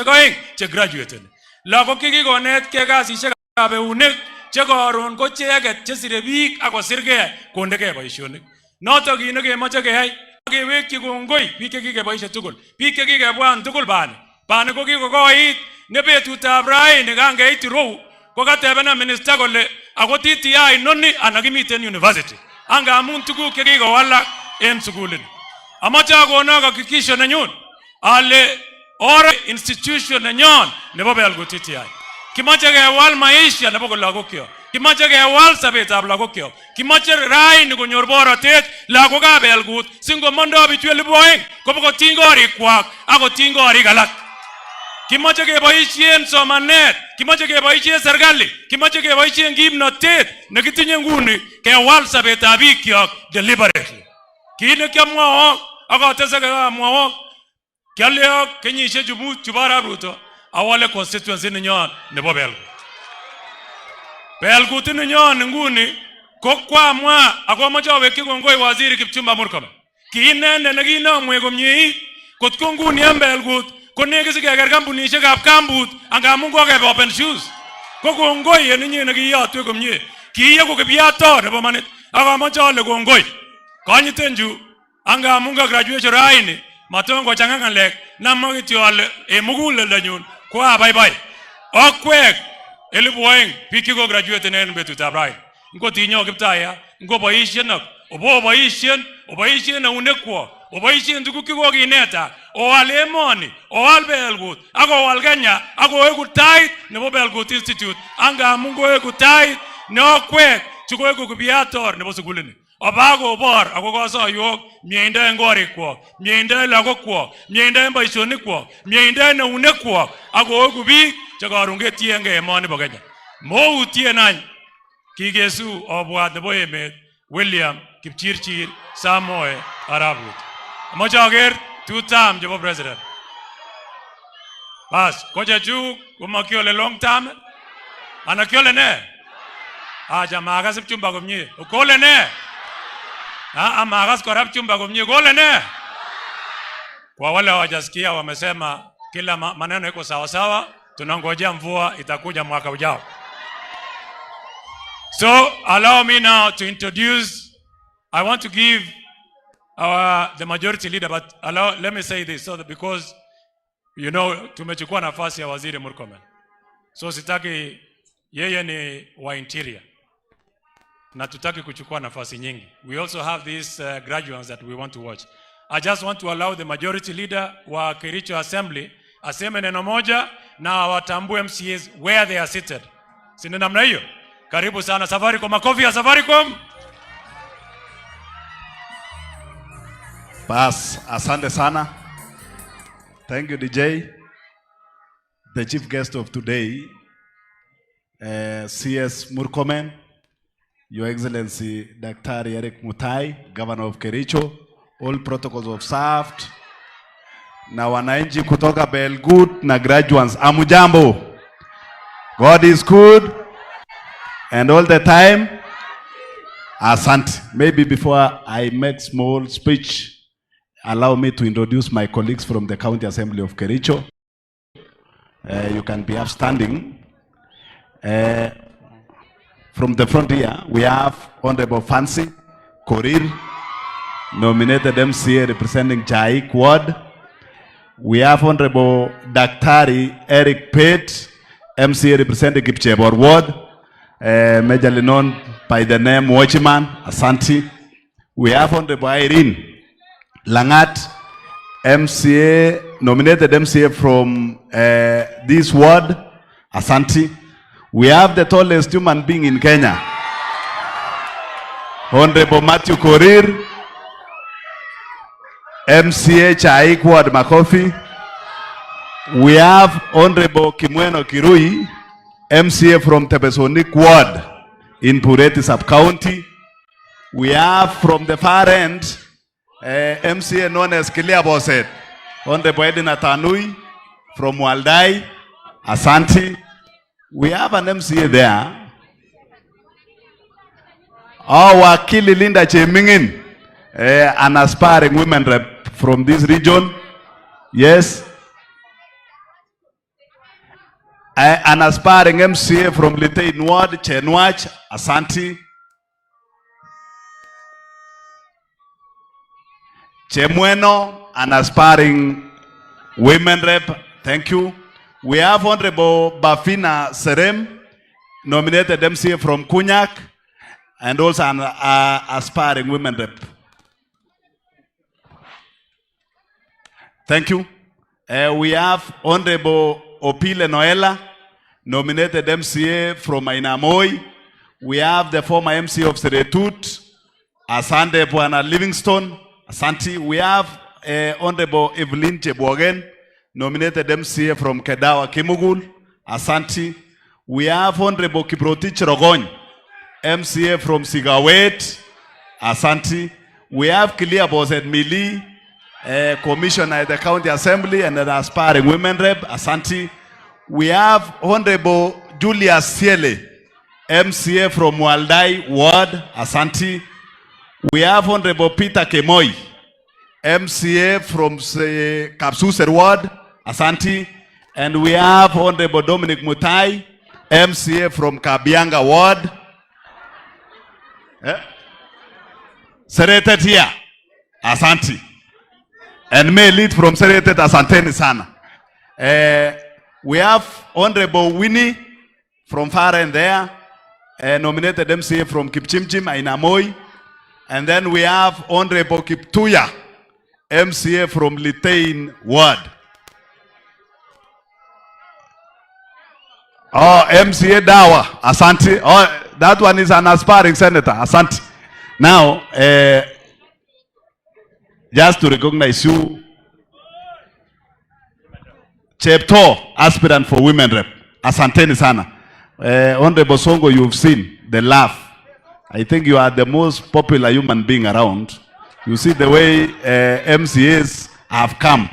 going che graduated. Lagok kikikonet ke kasisiekab eunek che koron ko cheket che sire biik ak kosirgei kondegei boisionik. Notok kit nekemoche keyai kewekyi kongoi biik che kikeboisie tugul. Biik che kikebwan tugul bani. Bani ko kikokoit ne betutab raini kangeit rou ko katebena minister kole ako TTI noni anan kimiten university. Angamun tuguk che kikowalak en sugulini. Amache akono hakikisho nenyun ale ore institution nenyon nebo Belgut TTI. Kimache kewal maisha nebo lagokyok. Kimache kewal sobetab lagokyok. Kimache raini konyor borotet lagokab Belgut singomondo bichu 2,000 kobokotiny korikwak ak kotiny korik alak. Kimache keboisien somanet, kimache keboisien serikali, kimache keboisien kimnotet nekitinye nguni kewal sobetab bikyok deliberately. Kit nekiamwawok ak atese kamwawok kialeo kenyisiek chubo arap Ruto awale constituency nenyon nebo Belgut. Belgut nenyon nguni ko kwamwa ako amache awekyi kongoi waziri Kipchumba Murkomen. Ki inendet nekinomwe komyeit kotko nguni en Belgut ko nekit sikeker kampunisiekab kambut angamun kokebe open shoes. Ko kongoi en inye nekiyotwe komye. Kiyeku kipyator nebo manit ak amache ale kongoi. Konyitenju angamun ka graduation raini maton kochanga ngalek namwa kityo ale muguleldo ko abaibai. Okwek 2,000 biik ko graduate en betutab raini. Ngo tinyo Kiptaya, ngo boisien ak oboisien eunekwok, oboisien tuguk chekokineta, owal emoni, owal Belgut, ak owal Kenya, ak oeku tait nebo Belgut Institute, angamun koeku tait ne okwek chekoeku kipyator nebo sugulini. Obakobor ako kosoywok mieindo en korikwok, mieindo en lagokwok, mieindo en boisionikwok, mieindo en eunekwok, ak koeku biik chekoron ketiengei emoni bo Kenya. Moutien any kikesu obwat nebo emet William Kipchirchir Samoei Arap Ruto. Amache aker 2 term chebo president. Bas, kochechu komakiole long term ana kiole ne? Acha makas Kipchumba komye. Kole ne? Makas kora Kipchumba komye. Kole ne? Kwa wale hawajasikia wamesema kila maneno iko sawa sawa, tunangojea mvua itakuja mwaka ujao. So allow me now to introduce, I want to give the majority leader, but let me say this, so that because, you know, tumechukua nafasi ya waziri Murkomen. So sitaki yeye ni wa interior. Na tutaki kuchukua nafasi nyingi. We also have these graduates that we want to watch. I just want to allow the majority leader wa Kericho Assembly aseme neno moja na watambue MCAs where they are seated. Si ni namna hiyo? Karibu sana Safaricom, makofi ya Safaricom. Bas, asante sana. Thank you, DJ. The chief guest of today, CS Murkomen, Your Excellency Dr. Eric Mutai, Governor of Kericho, all protocols observed. Na wananchi kutoka Belgut na graduates, amujambo. God is good. And all the time, asante. Maybe before I make small speech, allow me to introduce my colleagues from the County Assembly of Kericho. You can be upstanding. From the front here, we have Honorable Fancy Korir, nominated MCA representing Jaik Ward. We have Honorable Daktari Eric Pate, MCA representing Kipchebor Ward. Majorly known by the name Watchman, Asante. We have Honorable Irene Langat, MCA, nominated MCA from this ward, Asante. We have the tallest human being in Kenya, Honorable Matthew Korir, MCA Chaik Ward Makofi. We have Honorable Kimweno Kirui, MCA from Tebesonik Ward in Pureti Sub-County. We have from the far end, MCA known as Kilia Boset, Honorable Edina Tanui from Waldai, Asante. We have an MCA there. Our Kili Linda Chemingin, an aspiring women rep from this region. Yes. An aspiring MCA from Litein Ward, Chenwach, Asanti. Chemweno, an aspiring women rep, thank you. We have Honorable Bafina Serem, nominated MCA from Kunyak, and also an aspiring women rep. Thank you. We have Honorable Opile Noela, nominated MCA from Innaugral. We have the former MCA of Seretut, Asante Bwana Livingstone, Asante. We have Honorable Evelyn Chebwogen, nominated MCA from Kedawa Kimugul, Asante. We have Honorable Kiprotich Rogony, MCA from Sigawet, Asante. We have Kilia Bozet Mili, Commissioner at the County Assembly and an aspiring women rep, Asante. We have Honorable Julia Siele, MCA from Waldai Ward, Asante. We have Honorable Peter Kemoy, MCA from Kapsuser Ward, Asante. And we have Honorable Dominic Mutai, MCA from Kabianga Ward. Seretet here, Asante. And may lead from Seretet, Asante Sana. We have Honorable Winnie from far and there, nominated MCA from Kipchimchim, Innaugral. And then we have Honorable Kiptuya, MCA from Litein Ward. Oh, MCA Dawa, Asante. Oh, that one is an aspiring senator, Asante. Now, just to recognize you, Chepto, aspirant for women rep, Asante Sana. Honorable Songo, you've seen the laugh. I think you are the most popular human being around. You see the way MCAs have come.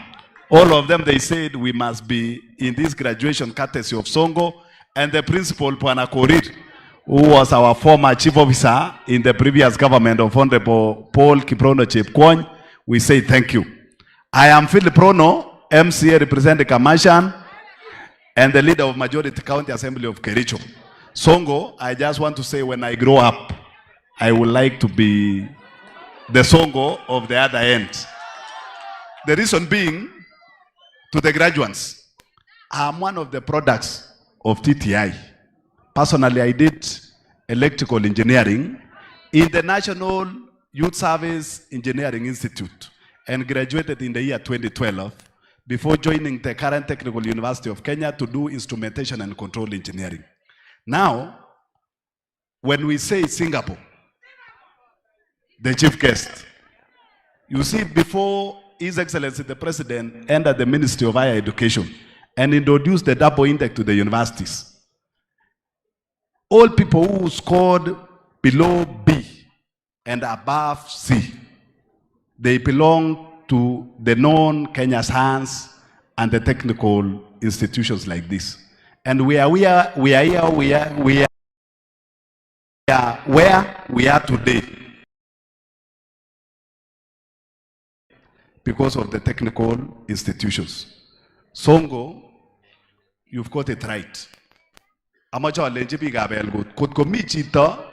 All of them, they said we must be in this graduation courtesy of Songo and the principal, Pwana Korir, who was our former chief officer in the previous government of Honorable Paul Kiprono Chepkwony. We say thank you. I am Philip Prono, MCA representing Kamashan and the leader of Majority County Assembly of Kericho. Songo, I just want to say when I grow up, I would like to be the Songo of the other end. The reason being, to the graduates, I'm one of the products of TTI. Personally, I did electrical engineering in the National Youth Service Engineering Institute and graduated in the year 2012 before joining the current Technical University of Kenya to do instrumentation and control engineering. Now, when we say Singapore, the chief guest, you see, before His Excellency the President entered the Ministry of Higher Education and introduced the double intake to the universities, all people who scored below B and above C, they belong to the non-Kenya Science and the technical institutions like this. And we are where we are today because of the technical institutions. Songo, you've got it right. Amateur lenjibi ga Belgut. Kut ko mi chito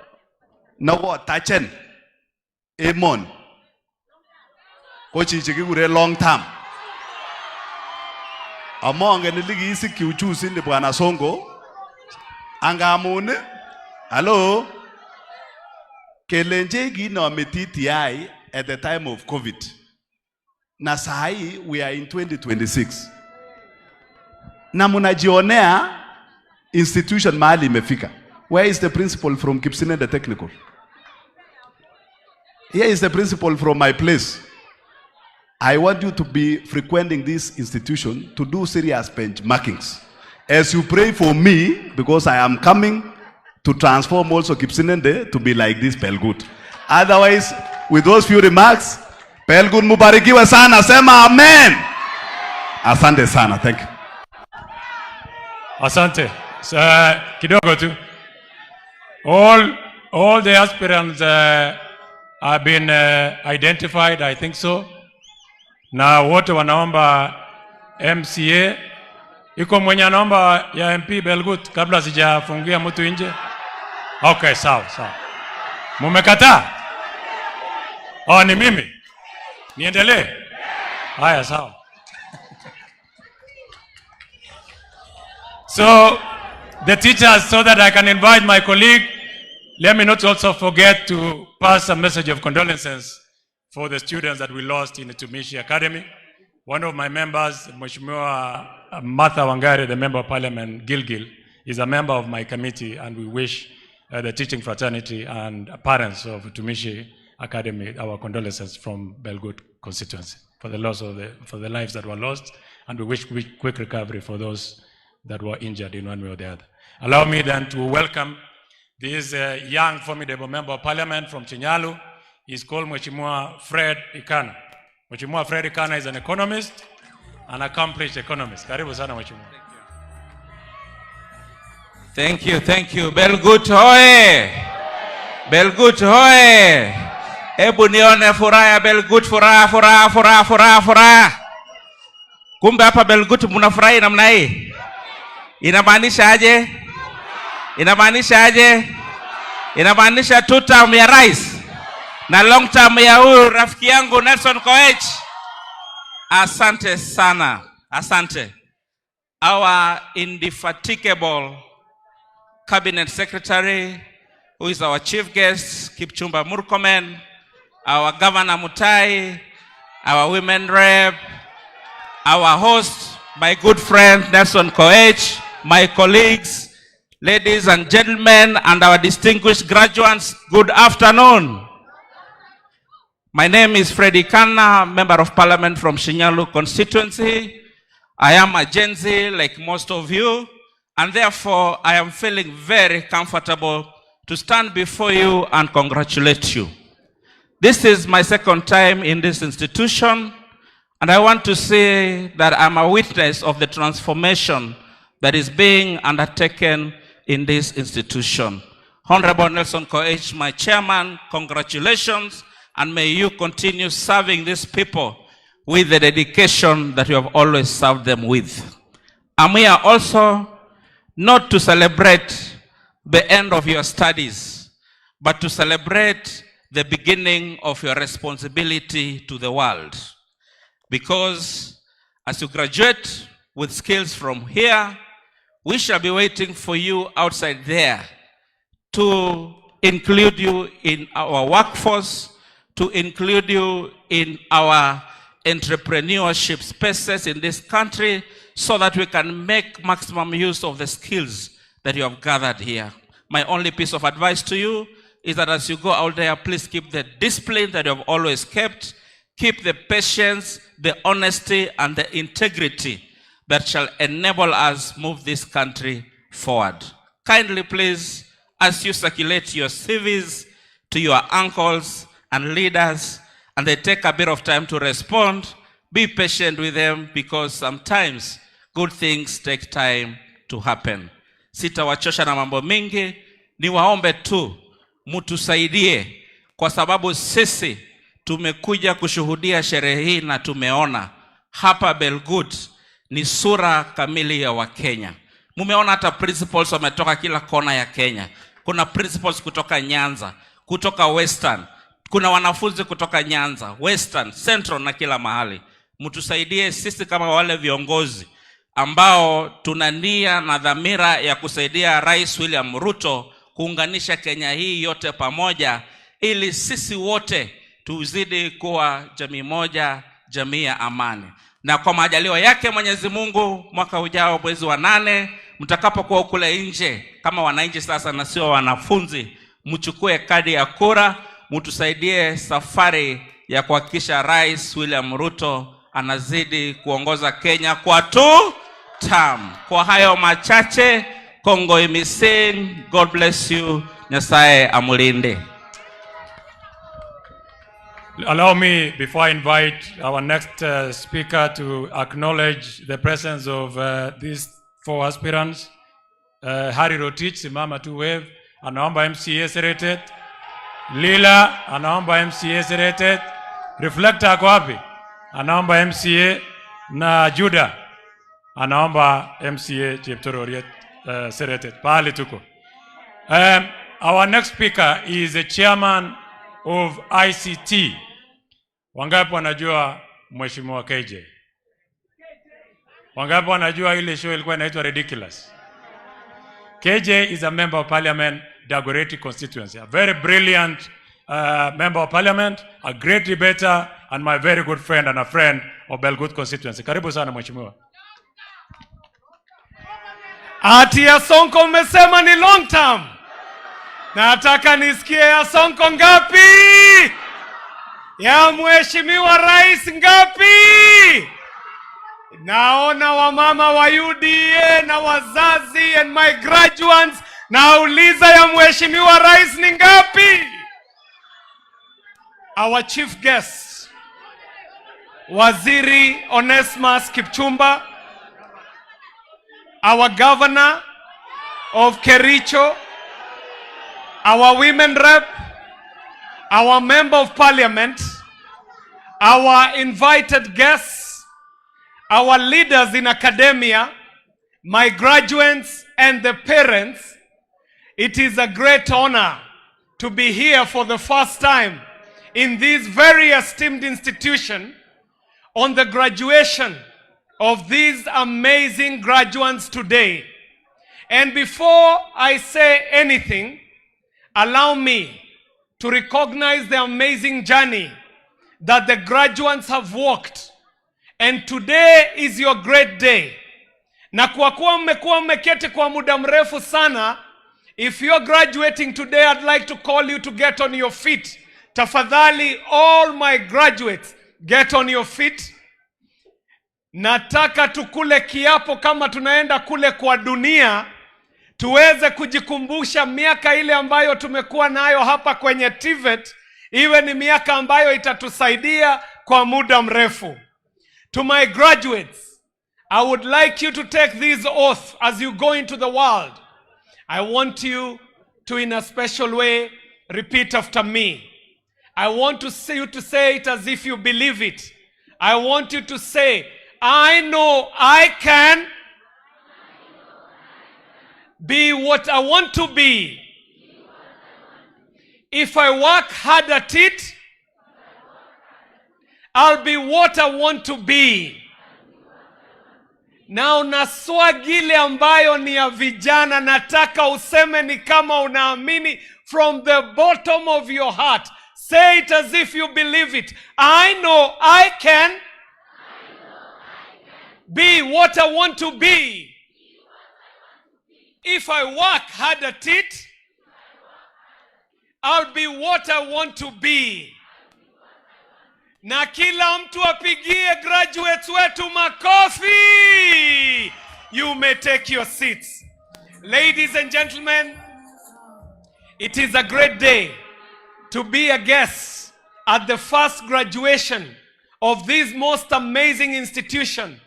na wo tachen emon. Ko chichi ki gure long term. Among en ligi isi ki uchusi ni Bwana Songo. Angamune. Hello. Kelenje gi na TTI at the time of COVID. Na sahi, we are in 2026. Na munajionea institution mahali imefika. Where is the principal from Kipsine the Technical? Here is the principal from my place. I want you to be frequenting this institution to do serious benchmarkings. As you pray for me, because I am coming to transform also Kipsine to be like this Belgut. Otherwise, with those few remarks, Belgut mubarikiwe sana, sema amen. Asante sana, thank you. Asante. Kidogo tu. All the aspirants have been identified, I think so. Na wote wanaomba MCA Iko mwenye namba ya MP Belgut kabla sijafungia mtu nje? Okay, sawa. Mumekataa? Oh, ni mimi. Niendelee? Haya, sawa. So, the teachers, so that I can invite my colleague, let me not also forget to pass a message of condolences for the students that we lost in the Tumishi Academy. One of my members, Mheshimiwa Martha Wangari, the Member of Parliament, Gilgil, is a member of my committee, and we wish the teaching fraternity and parents of Tumishi Academy our condolences from Belgut constituency for the loss of for the lives that were lost, and we wish quick recovery for those that were injured in one way or the other. Allow me then to welcome this young formidable Member of Parliament from Chinyalu. He's called Mheshimiwa Fred Ikana. Mheshimiwa Fred Ikana is an economist, an accomplished economist. Karibu sana Mheshimiwa. Thank you. Belgut hoye! Belgut hoye! Hebu nione furaha ya Belgut, furaha. Kumbe hapa Belgut mnafurahi namna hii. Inamaanisha aje? Inamaanisha 2 term ya rais na long term ya huyu rafiki yangu Nelson Koech. Asante sana. Asante. Our indefatigable Cabinet Secretary, who is our chief guest, Kipchumba Murkomen, our Governor Mutai, our women rep, our host, my good friend Nelson Koech, my colleagues, ladies and gentlemen, and our distinguished graduates, good afternoon. My name is Freddy Kana, Member of Parliament from Shinyalu constituency. I am a Gen Z like most of you, and therefore I am feeling very comfortable to stand before you and congratulate you. This is my second time in this institution, and I want to say that I'm a witness of the transformation that is being undertaken in this institution. Honorable Nelson Koech, my chairman, congratulations, and may you continue serving these people with the dedication that you have always served them with. I'm here also not to celebrate the end of your studies, but to celebrate the beginning of your responsibility to the world. Because as you graduate with skills from here, we shall be waiting for you outside there to include you in our workforce, to include you in our entrepreneurship spaces in this country, so that we can make maximum use of the skills that you have gathered here. My only piece of advice to you is that as you go out there, please keep the discipline that you have always kept, keep the patience, the honesty, and the integrity that shall enable us move this country forward. Kindly please, as you circulate your CVs to your uncles and leaders, and they take a bit of time to respond, be patient with them, because sometimes good things take time to happen. Sitawachosha na mambo mingi, niwaombe tu mtusaidie, kwa sababu sisi tumekuja kushuhudia sherehe hii na tumeona hapa Belgut ni sura kamili ya Wakenya. Mumeona hata principals wametoka kila kona ya Kenya. Kuna principals kutoka Nyanza, kutoka Western, kuna wanafunzi kutoka Nyanza, Western, Central na kila mahali. Mtusaidie sisi kama wale viongozi ambao tuna nia na dhamira ya kusaidia Rais William Ruto kuunganisha Kenya hii yote pamoja, ili sisi wote tuzidi kuwa jamii moja, jamii ya amani. Na kwa majaliwa yake Mwenyezi Mungu, mwaka ujao mwezi wa 8, mtakapokuwa kule nje kama wananchi sasa na sio wanafunzi, mchukue kadi ya kura, mtusaidie safari ya kuhakikisha Rais William Ruto anazidi kuongoza Kenya kwa 2 term. Kwa hayo machache, Kongo imising, God bless you, Nyasaye amulinde. Allow me, before I invite our next speaker, to acknowledge the presence of these 4 aspirants. Harry Rotich, simama tu wave, anaomba MCA rated. Lila, anaomba MCA rated. Reflector ako wapi? Anaomba MCA. Na Judah, anaomba MCA Cheptororiet Seretet pale tuko. Our next speaker is the chairman of ICT. Wangapi wanajua Mheshimiwa KJ? Wangapi wanajua ile show ilikuwa inaitwa Ridiculous? KJ is a member of parliament, Dagoretti constituency, a very brilliant member of parliament, a great debater, and my very good friend and a friend of Belgut constituency. Karibu sana Mheshimiwa. Ati ya Sonko umesema ni long term. Nataka nisikie ya Sonko ngapi? Ya Mheshimiwa Rais ngapi? Naona wamama wa UDA na wazazi and my graduates, nauliza ya Mheshimiwa Rais ni ngapi? Our chief guest, Waziri Onesmus Kipchumba, our governor of Kericho, our women rep, our member of parliament, our invited guests, our leaders in academia, my graduates and the parents, it is a great honor to be here for the first time in this very esteemed institution on the graduation of these amazing graduates today. And before I say anything, allow me to recognize the amazing journey that the graduates have walked. And today is your great day. Na kwa kuwa mmekuwa mmeketi kwa muda mrefu sana, if you're graduating today, I'd like to call you to get on your feet. Tafadhali, all my graduates, get on your feet. Nataka tukule kiapo kama tunaenda kule kwa dunia, tuweze kujikumbusha miaka ile ambayo tumekuwa nayo hapa kwenye TVET, iwe ni miaka ambayo itatusaidia kwa muda mrefu. To my graduates, I would like you to take this oath as you go into the world. I want you to, in a special way, repeat after me. I want to see you to say it as if you believe it. I want you to say, I know I can be what I want to be. If I work hard at it, I'll be what I want to be. Na unaswagile ambayo ni ya vijana, nataka useme ni kama unaamini from the bottom of your heart. Say it as if you believe it. I know I can be what I want to be. If I work hard at it, I'll be what I want to be. Na kila mtu apigie graduates wetu makofi. You may take your seats. Ladies and gentlemen, it is a great day to be a guest at the first graduation of this most amazing institution.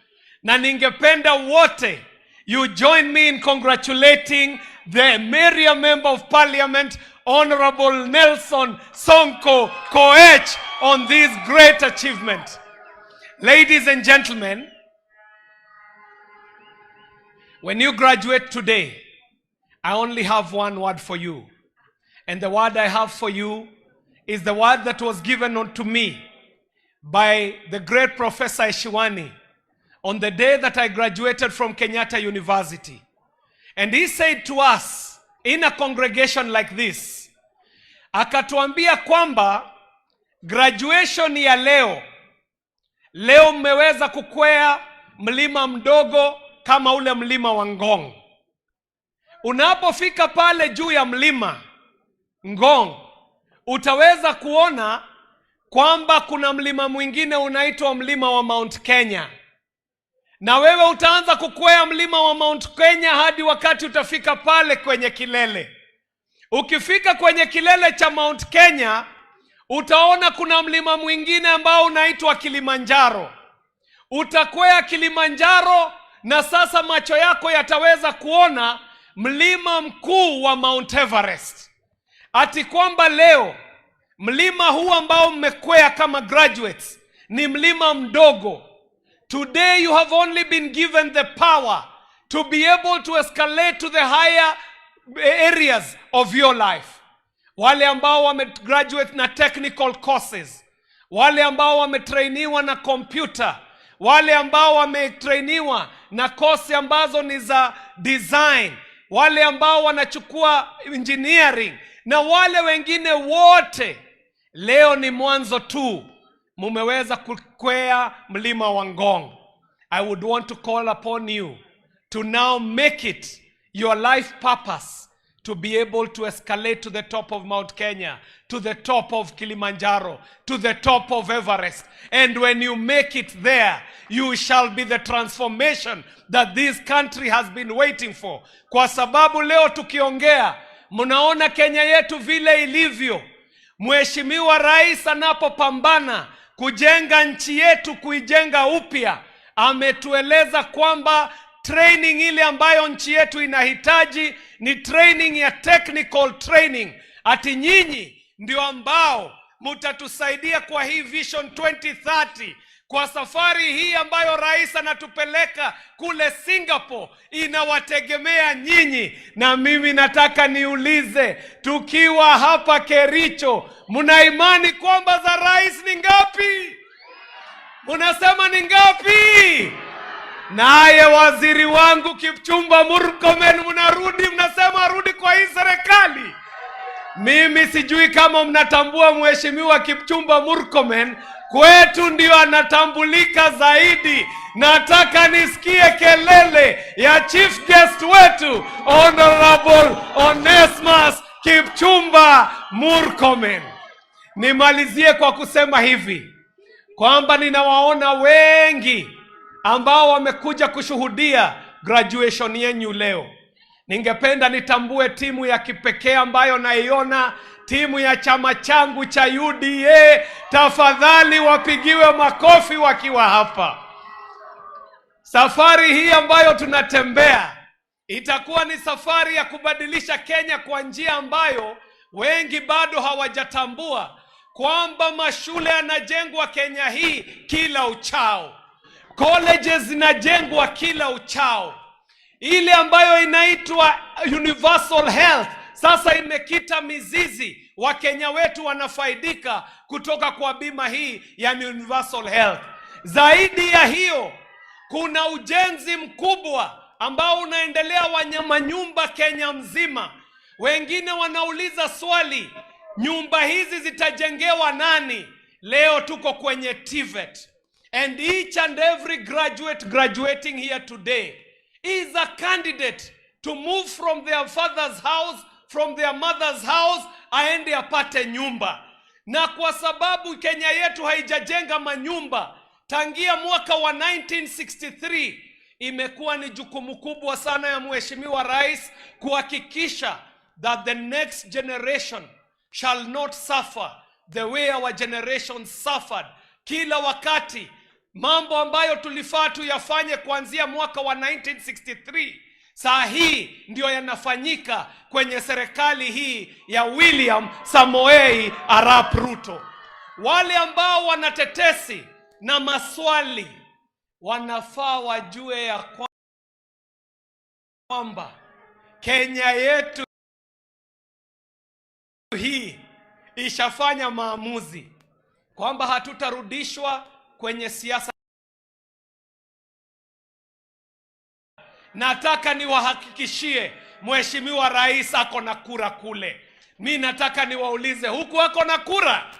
Na ningependa wote, you join me in congratulating the Area Member of Parliament, Honorable Nelson Sonko Koech, on this great achievement. Ladies and gentlemen, when you graduate today, I only have one word for you. And the word I have for you is the word that was given unto me by the great Professor Eshiwani on the day that I graduated from Kenyatta University. And he said to us in a congregation like this, akatuambia kwamba graduation ya leo mmeweza kukwea mlima mdogo kama ule mlima wa Ngong. Unapofika pale juu ya mlima Ngong, utaweza kuona kwamba kuna mlima mwingine unaitwa mlima wa Mount Kenya. Na wewe utaanza kukwea mlima wa Mount Kenya hadi wakati utafika pale kwenye kilele. Ukifika kwenye kilele cha Mount Kenya, utaona kuna mlima mwingine ambao unaitwa Kilimanjaro. Utakwea Kilimanjaro na sasa macho yako yataweza kuona mlima mkuu wa Mount Everest. Ati kwamba leo mlima huu ambao mmekwea kama graduates ni mlima mdogo. Today you have only been given the power to be able to escalate to the higher areas of your life. Wale ambao wamegraduate na technical courses, wale ambao wametrainiwa na computer, wale ambao wametrainiwa na course ambazo ni za design, wale ambao wanachukua engineering, na wale wengine wote, leo ni mwanzo tu. Mumeweza kukwea mlima wa Ngong. I would want to call upon you to now make it your life purpose to be able to escalate to the top of Mount Kenya, to the top of Kilimanjaro, to the top of Everest. And when you make it there, you shall be the transformation that this country has been waiting for. Kwa sababu leo tukiongea, mnaona Kenya yetu vile ilivyo. Mheshimiwa Rais anapopambana kujenga nchi yetu, kuijenga upya, ametueleza kwamba training ile ambayo nchi yetu inahitaji ni training ya technical training. Ati nyinyi ndio ambao mutatusaidia kwa hii Vision 2030. Kwa safari hii ambayo rais anatupeleka kule Singapore, inawategemea nyinyi. Na mimi nataka niulize, tukiwa hapa Kericho, mna imani kwamba za rais ni ngapi? Munasema ni ngapi? Naye waziri wangu Kipchumba Murkomen, mnasema arudi kwa hii serikali. Mimi sijui kama mnatambua Mheshimiwa Kipchumba Murkomen, kwetu ndio anatambulika zaidi. Nataka nisikie kelele ya chief guest wetu Honorable Onesmus Kipchumba Murkomen. Nimalizie kwa kusema hivi kwamba ninawaona wengi ambao wamekuja kushuhudia graduation yenu leo. Ningependa nitambue timu ya kipekee ambayo naiona, timu ya chama changu cha UDA. Tafadhali wapigiwe makofi wakiwa hapa. Safari hii ambayo tunatembea itakuwa ni safari ya kubadilisha Kenya kwa njia ambayo wengi bado hawajatambua, kwamba mashule yanajengwa Kenya hii kila uchao. Colleges zinajengwa kila uchao. Ile ambayo inaitwa universal health sasa imekita mizizi. Wakenya wetu wanafaidika kutoka kwa bima hii ya universal health. Zaidi ya hiyo, kuna ujenzi mkubwa ambao unaendelea wanyama nyumba Kenya mzima. Wengine wanauliza swali, nyumba hizi zitajengewa nani? Leo tuko kwenye TVET. And each and every graduate graduating here today is a candidate to move from their father's house, from their mother's house, aende apate nyumba. Na kwa sababu Kenya yetu haijajenga manyumba tangia mwaka wa 1963, imekuwa ni jukumu kubwa sana ya Mheshimiwa Rais kuhakikisha that the next generation shall not suffer the way our generation suffered. Kila wakati mambo ambayo tulifaa tuyafanye kuanzia mwaka wa 1963, saa hii ndio yanafanyika kwenye serikali hii ya William Samoei Arap Ruto. Wale ambao wanatetesi na maswali wanafaa wajue ya kwamba Kenya yetu hii ishafanya maamuzi kwamba hatutarudishwa kwenye siasa. Nataka niwahakikishie Mheshimiwa Rais ako na kura kule. Mimi nataka niwaulize, huku ako na kura?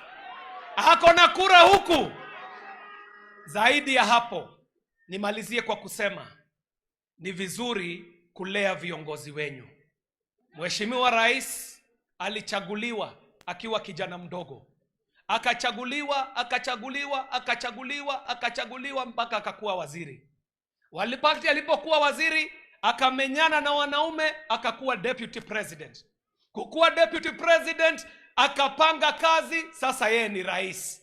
Ako na kura huku? Zaidi ya hapo, nimalizie kwa kusema ni vizuri kulea viongozi wenyu. Mheshimiwa Rais alichaguliwa akiwa kijana mdogo. Akachaguliwa mpaka akakuwa waziri. Walipati alipokuwa waziri, akamenyana na wanaume, akakuwa deputy president. Kukuwa deputy president, akapanga kazi, sasa yeye ni rais.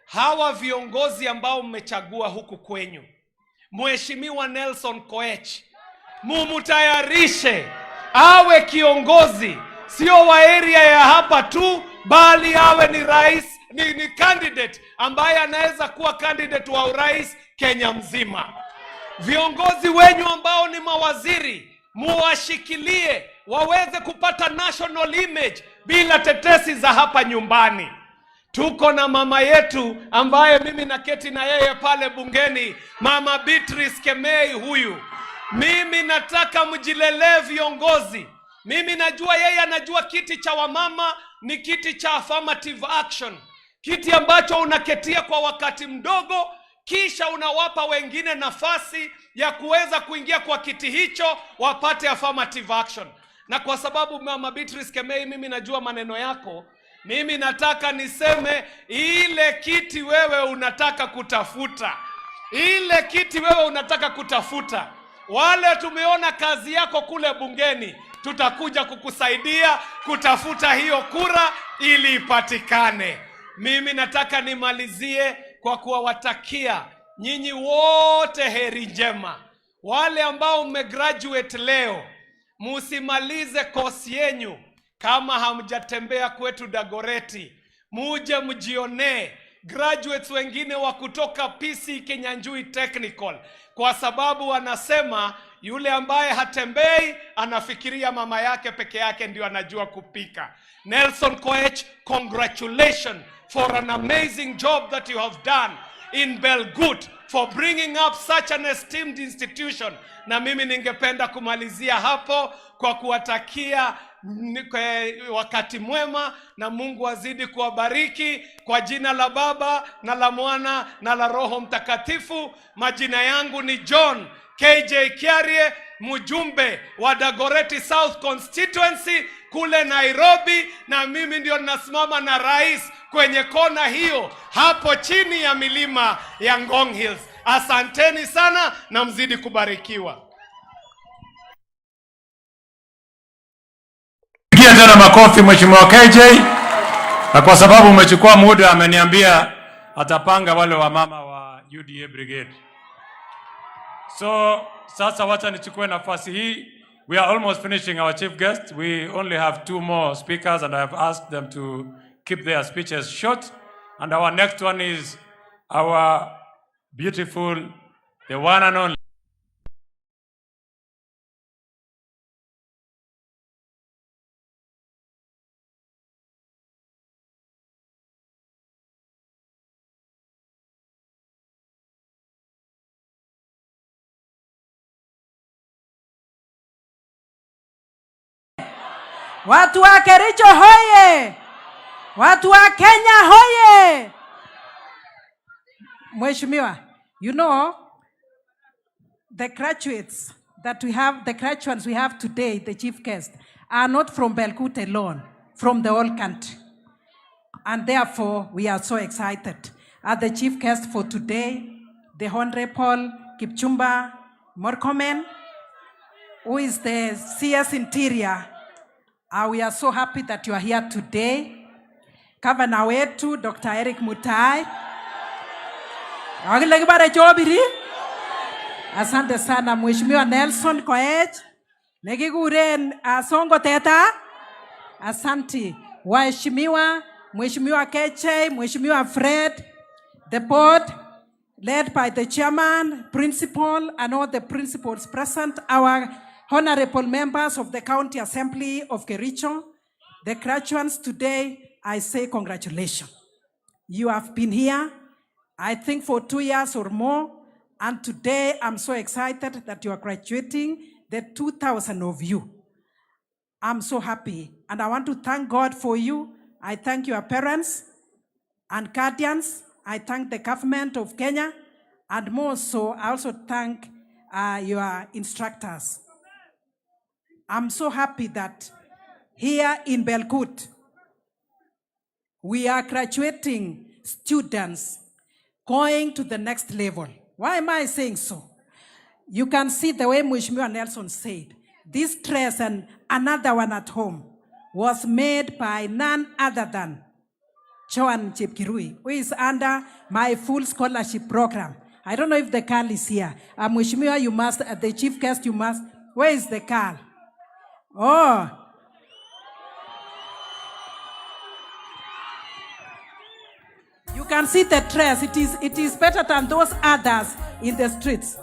Hawa viongozi ambao mmechagua huku kwenyu, Mheshimiwa Nelson Koech, mumutayarishe awe kiongozi, sio wa area ya hapa tu, bali awe ni rais ni candidate ambaye anaweza kuwa candidate wa urais Kenya mzima. Viongozi wenyu ambao ni mawaziri, muwashikilie waweze kupata national image bila tetesi za hapa nyumbani. Tuko na mama yetu ambaye mimi naketi na yeye pale bungeni, Mama Beatrice Kemei huyu. Mimi nataka mjilelee viongozi. Mimi najua yeye anajua kiti cha wamama ni kiti cha affirmative action. Kiti ambacho unaketia kwa wakati mdogo, kisha unawapa wengine nafasi ya kuweza kuingia kwa kiti hicho wapate affirmative action. Na kwa sababu Mama Beatrice Kemei, mimi najua maneno yako, mimi nataka niseme ile kiti wewe unataka kutafuta. Ile kiti wewe unataka kutafuta. Wale tumeona kazi yako kule bungeni, tutakuja kukusaidia kutafuta hiyo kura ili ipatikane. Mimi nataka nimalizie kwa kuwatakia nyinyi wote heri njema. Wale ambao mmegraduate leo, musimalize kosi yenyu kama hamjatembea kwetu Dagoreti. Muje mjionee graduates wengine wa kutoka PC Kinyanjui Technical, kwa sababu wanasema yule ambaye hatembei anafikiria mama yake peke yake ndio anajua kupika. Nelson Koech, congratulations for an amazing job that you have done in Belgut, for bringing up such an esteemed institution. Na mimi ningependa kumalizia hapo kwa kuwatakia wakati mwema, na Mungu azidi kuwabariki kwa jina la Baba na la Mwana na la Roho Mtakatifu. Majina yangu ni John KJ Kiarie, mjumbe wa Dagoreti South Constituency kule Nairobi, na mimi ndio ninasimama na rais kwenye kona hiyo hapo chini ya milima ya Ngong Hills. Asanteni sana na mzidi kubarikiwa. Pigia tena makofi Mheshimiwa KJ. Na kwa sababu umechukua muda, ameniambia atapanga wale wa mama wa UDA Brigade. So sasa wacha nichukue nafasi hii. We are almost finishing our chief guest. We only have 2 more speakers and I have asked them to keep their speeches short. And our next one is our beautiful, the one and only Watu wa Kericho hoye! Watu wa Kenya hoye! Mheshimiwa, you know, the graduates that we have, the graduates we have today, the chief guest, are not from Belgut alone, from the whole country. And therefore, we are so excited. As the chief guest for today, the Honorable Kipchumba Murkomen, who is the CS Interior. We are so happy that you are here today. Governor wetu, Dr. Eric Mutai. Asante sana Mheshimiwa Nelson Koech. Negiguren Songo Teta. Asante. Waheshimiwa, Mheshimiwa Keche, Mheshimiwa Fred, the board led by the chairman, principal, and all the principals present, our honorable members of the County Assembly of Kericho, the graduates today, I say congratulations. You have been here, I think for 2 years or more, and today I'm so excited that you are graduating, the 2,000 of you. I'm so happy, and I want to thank God for you. I thank your parents and guardians. I thank the government of Kenya, and more so, I also thank your instructors. I'm so happy that here in Belgut, we are graduating students going to the next level. Why am I saying so? You can see the way Mheshimiwa Nelson said, this dress and another one at home was made by none other than Joan Chepkirui, who is under my full scholarship program. I don't know if the girl is here. Mheshimiwa, you must, the chief guest, you must, where is the girl? Oh. can see the dress. It is better than those others in the streets.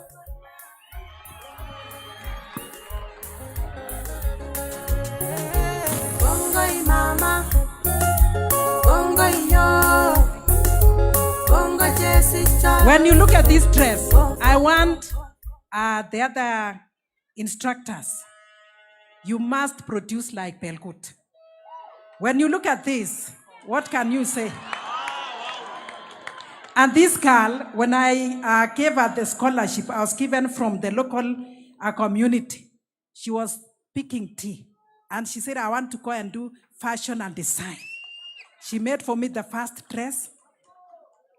Bongoi mama, bongoi yo, bongoi Jessica. When you look at this dress, I want the other instructors. You must produce like Belgut. When you look at this, what can you say? And this girl, when I gave her the scholarship, I was given from the local community. She was picking tea. And she said, I want to go and do fashion and design. She made for me the first dress.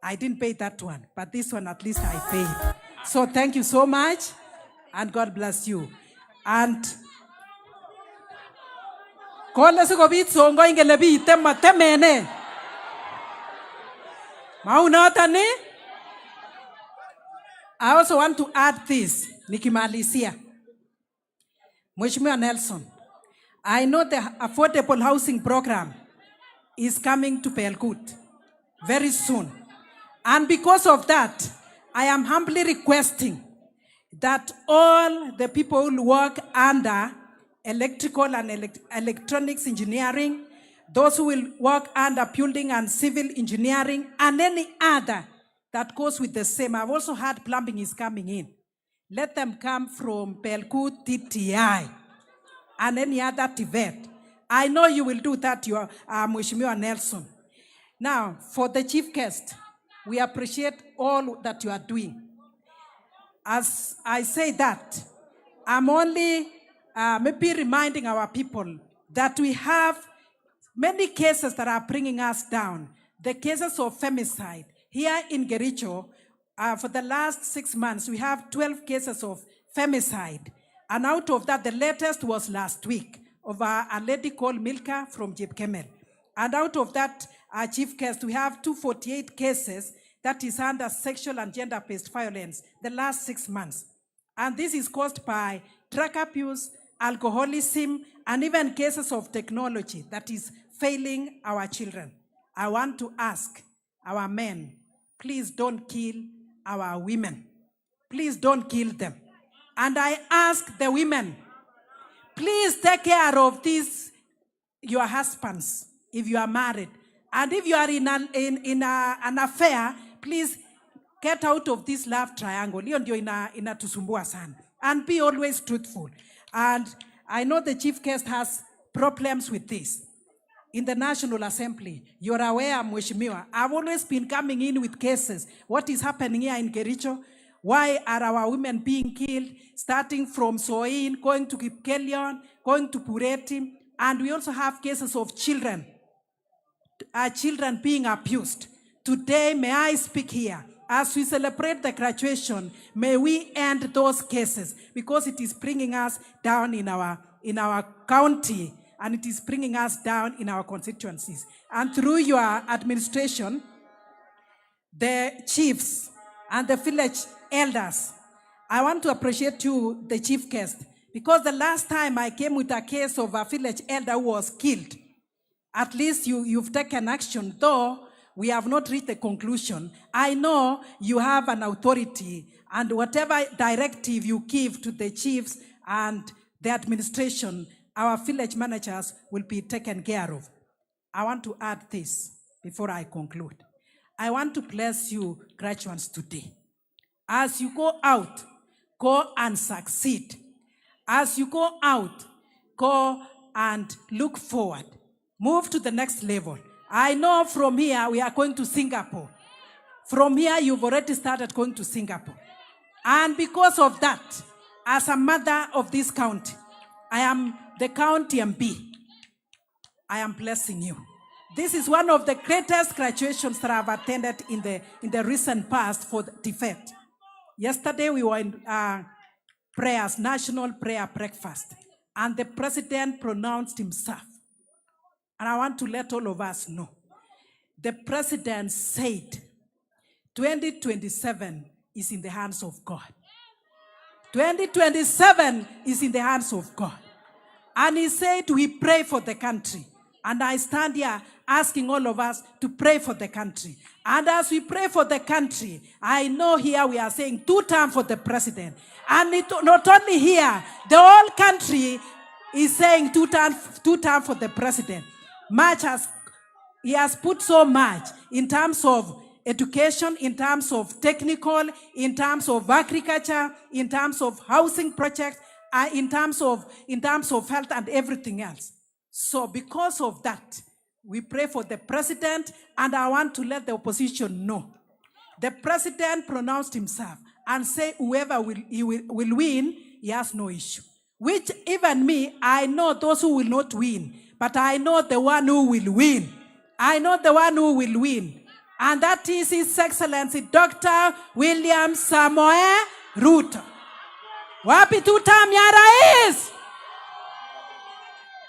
I didn't pay that one, but this one at least I paid. So thank you so much, and God bless you. And I also want to add this, nikimalizia. Mheshimiwa Nelson, I know the affordable housing program is coming to Belgut very soon. And because of that, I am humbly requesting that all the people who work under electrical and electronics engineering, those who will work under building and civil engineering, and any other that goes with the same. I've also heard plumbing is coming in. Let them come from Belgut, TTI, and any other TVET. I know you will do that, your Mheshimiwa Nelson. Now, for the chief guest, we appreciate all that you are doing. As I say that, I'm only maybe reminding our people that we have many cases that are bringing us down. The cases of femicide. Here in Kericho, for the last 6 months, we have 12 cases of femicide. And out of that, the latest was last week of a lady called Milka from Murkomen. And out of that, our chief guest, we have 248 cases that is under sexual and gender-based violence the last 6 months. And this is caused by drug abuse, alcoholism, and even cases of technology that is failing our children. I want to ask our men, please don't kill our women. Please don't kill them. And I ask the women, please take care of these, your husbands, if you are married. And if you are in an affair, please get out of this love triangle. And be always truthful. And I know the chief guest has problems with this. In the National Assembly, you're aware, Mheshimiwa, I've always been coming in with cases. What is happening here in Kericho? Why are our women being killed? Starting from Soin, going to Kipkelion, going to Pureti. And we also have cases of children. Children being abused. Today, may I speak here? As we celebrate the graduation, may we end those cases, because it is bringing us down in our county, and it is bringing us down in our constituencies. And through your administration, the chiefs and the village elders, I want to appreciate you, the chief guest, because the last time I came with a case of a village elder who was killed, at least you've taken action, though we have not reached a conclusion. I know you have an authority, and whatever directive you give to the chiefs and the administration, our village managers will be taken care of. I want to add this before I conclude. I want to bless you, graduates, today. As you go out, go and succeed. As you go out, go and look forward. Move to the next level. I know from here we are going to Singapore. From here you've already started going to Singapore. And because of that, as a mother of this county, I am the county MP. I am blessing you. This is one of the greatest graduations that I've attended in the recent past for the TVET. Yesterday we were in prayers, national prayer breakfast, and the president pronounced himself. And I want to let all of us know. The president said 2027 is in the hands of God. 2027 is in the hands of God. And he said we pray for the country. And I stand here asking all of us to pray for the country. And as we pray for the country, I know here we are saying 2 terms for the president. And not only here, the whole country is saying 2 terms for the president. He has put so much in terms of education, in terms of technical, in terms of agriculture, in terms of housing projects, in terms of health and everything else. So because of that, we pray for the president, and I want to let the opposition know. The president pronounced himself and said whoever will win, he has no issue. Which even me, I know those who will not win, but I know the one who will win. I know the one who will win. And that is His Excellency Dr. William Samoei Ruto. Wapi 2 term ya rais?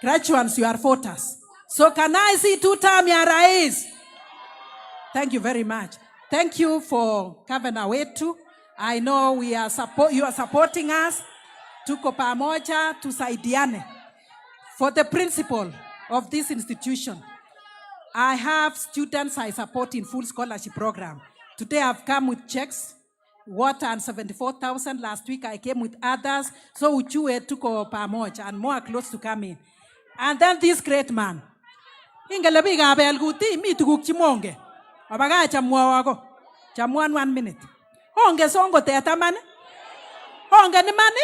Graduates, you are voters. So can I see 2 term ya rais? Thank you very much. Thank you for Governor wetu. I know you are supporting us. Tuko pamoja, tusaidiane. For the principal of this institution, I have students I support in full scholarship program. Today I've come with checks, water and 74,000. Last week I came with others. So uchue tuko pamoja and more close to come in. And then this great man. Ingelebi ga Belgut mi tuguk chimonge. Abaga chamwa wako. Chamwan 1 minute. Honge songo teta man. Honge ni mani.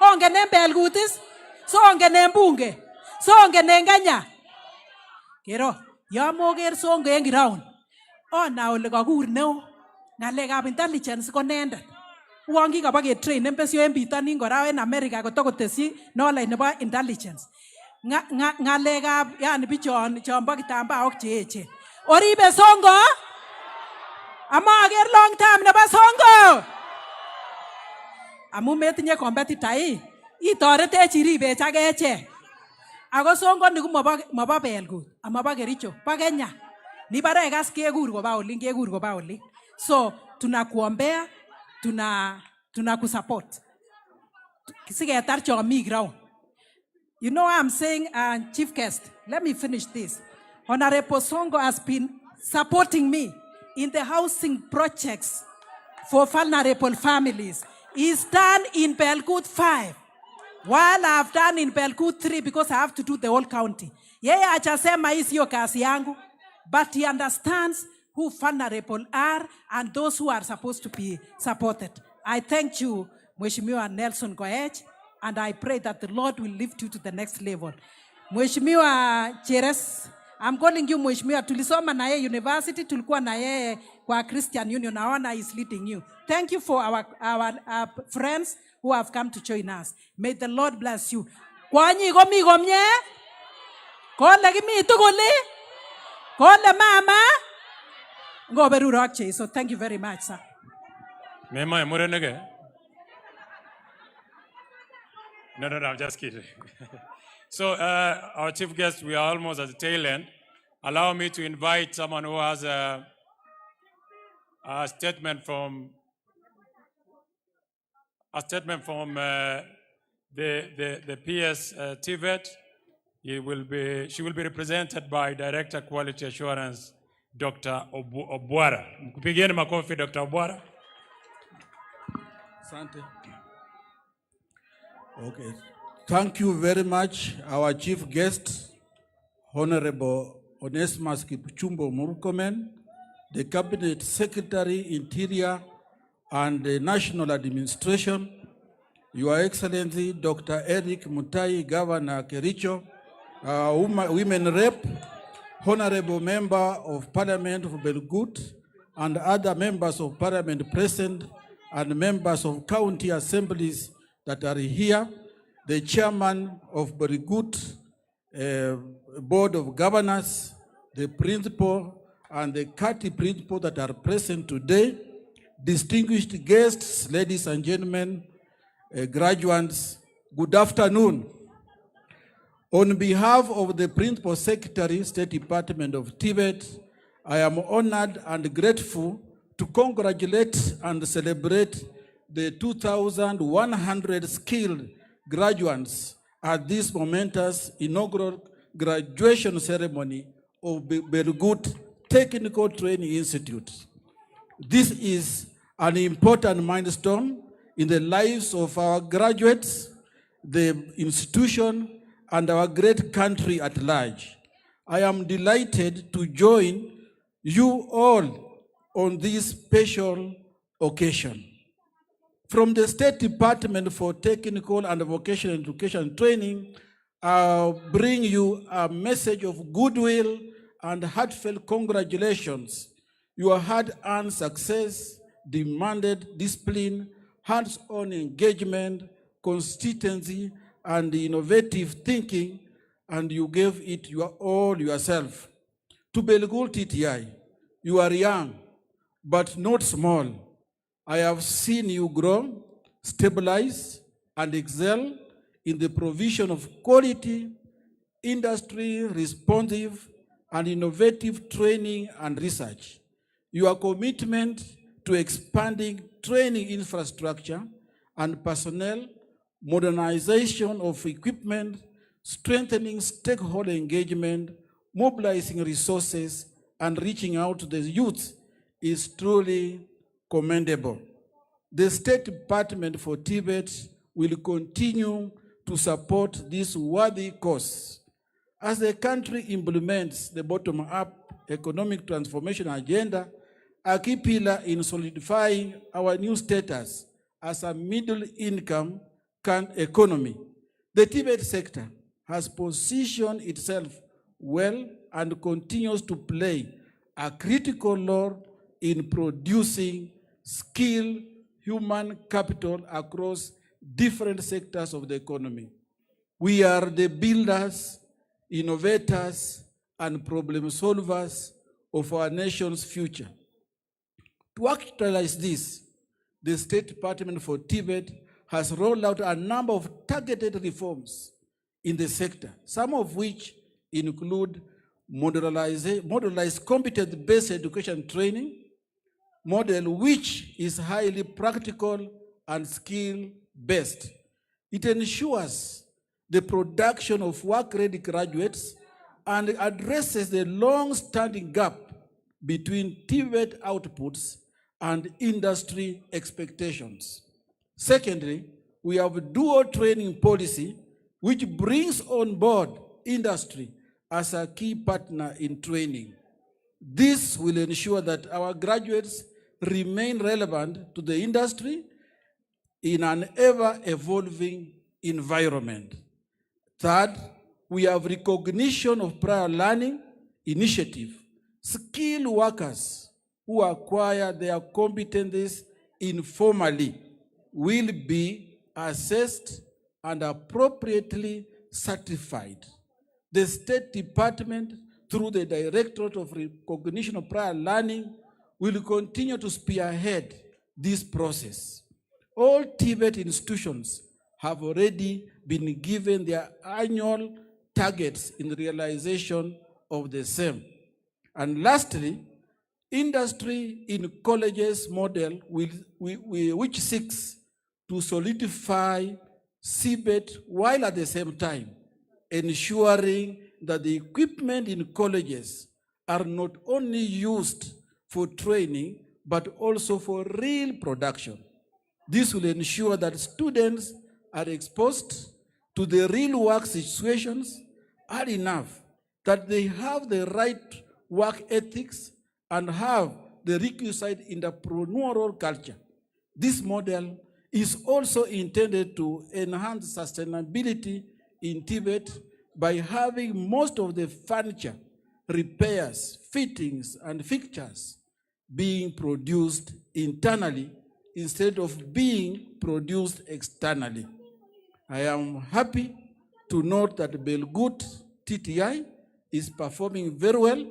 Honge ne Belgutis. Songe ne mbunge. Songe ne nganya. Kero. Ya moger songe en ground. Na ole kakur neo. Ngalekab intelligence ko nendet. Uangi kapage train empesyo en bitonin kora en America kotokotesi knowledge nebo intelligence. Ngalekab yani bichon chombo kitambaok cheechen. Oribe songo? Amager long time nebo songo. Amu metinye competitor itoretech iribech ak echek. Ako songo ni mabo Belgut, amabo Kericho, pa Kenya. Ni bare gas kekur koba oli. So tunakuombea, tunakusupport. Siketar chomi ground. You know what I'm saying, Chief Guest, let me finish this. Honorable Songo has been supporting me in the housing projects for vulnerable families. He's done in Belgut 5. While I've done in Belgut 3 because I have to do the whole county. Yeye achasema hii sio kazi yangu, but he understands who vulnerable are and those who are supposed to be supported. I thank you, Mheshimiwa Nelson Koech, and I pray that the Lord will lift you to the next level. Mheshimiwa Cheres, I'm calling you Mheshimiwa. Tulisoma na yeye university, tulikuwa na yeye kwa Christian Union. Naona is leading you. Thank you for our friends who have come to join us. May the Lord bless you. Kwanyi komi komye? Kole kimi tuguli? Kole mama? Ngoberu roche. So thank you very much, sir. Mema murenege. No, I'm just kidding. So our chief guest, we are almost at the tail end. Allow me to invite someone who has a statement from the PS TVET. She will be represented by Director Quality Assurance, Dr. Obwara. Mpigeni makofi Dr. Obwara. Asante. Okay. Thank you very much, our chief guest, Honorable Onesmus Kipchumba Murkomen, the Cabinet Secretary, Interior and the National Administration, Your Excellency Dr. Eric Mutai, Governor Kericho, Women Rep, Honorable Member of Parliament of Belgut, and other members of Parliament present, and members of county assemblies that are here, the Chairman of Belgut Board of Governors, the Principal, and the county Principal that are present today, distinguished guests, ladies and gentlemen, graduates, good afternoon. On behalf of the Principal Secretary, State Department of Tibet, I am honored and grateful to congratulate and celebrate the 2,100 skilled graduates at this momentous inaugural graduation ceremony of Belgut Technical Training Institute. This is an important milestone in the lives of our graduates, the institution, and our great country at large. I am delighted to join you all on this special occasion. From the State Department for Technical and Vocational Education and Training, I'll bring you a message of goodwill and heartfelt congratulations. Your hard-earned success demanded discipline, hands-on engagement, consistency, and innovative thinking, and you gave it all yourself. To Belgut TTI, you are young, but not small. I have seen you grow, stabilize, and excel in the provision of quality, industry-responsive, and innovative training and research. Your commitment to expanding training infrastructure and personnel, modernization of equipment, strengthening stakeholder engagement, mobilizing resources, and reaching out to the youth is truly commendable. The State Department for Tibet will continue to support this worthy cause. As the country implements the bottom-up economic transformation agenda, a key pillar in solidifying our new status as a middle-income economy, the Tibet sector has positioned itself well and continues to play a critical role in producing skilled human capital across different sectors of the economy. We are the builders, innovators, and problem solvers of our nation's future. To actualize this, the State Department for Tibet has rolled out a number of targeted reforms in the sector, some of which include modernized competence-based education training model, which is highly practical and skill-based. It ensures the production of work-ready graduates and addresses the long-standing gap between Tibet outputs and industry expectations. Secondly, we have a dual training policy which brings on board industry as a key partner in training. This will ensure that our graduates remain relevant to the industry in an ever-evolving environment. Third, we have recognition of prior learning initiative. Skilled workers who acquire their competencies informally will be assessed and appropriately certified. The State Department, through the Directorate of Recognition of Prior Learning, will continue to spearhead this process. All Tibet institutions have already been given their annual targets in the realization of the same. And lastly, industry in colleges model which seeks to solidify CBET while at the same time ensuring that the equipment in colleges are not only used for training, but also for real production. This will ensure that students are exposed to the real work situations early enough, that they have the right work ethics and have the requisite entrepreneurial culture. This model is also intended to enhance sustainability in Tibet by having most of the furniture, repairs, fittings, and fixtures being produced internally instead of being produced externally. I am happy to note that Belgut TTI is performing very well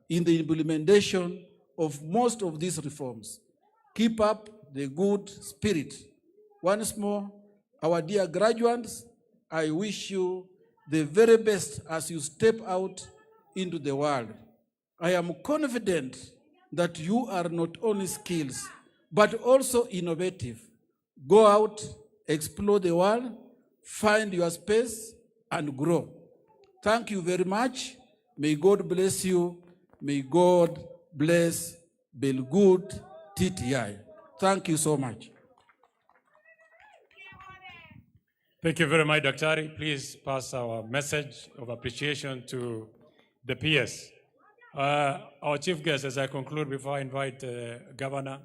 in the implementation of most of these reforms. Keep up the good spirit. Once more, our dear graduates, I wish you the very best as you step out into the world. I am confident that you are not only skilled, but also innovative. Go out, explore the world, find your space, and grow. Thank you very much. May God bless you. May God bless Belgut TTI. Thank you so much. Thank you very much, Daktari. Please pass our message of appreciation to the PS. Our chief guest, as I conclude before I invite Governor,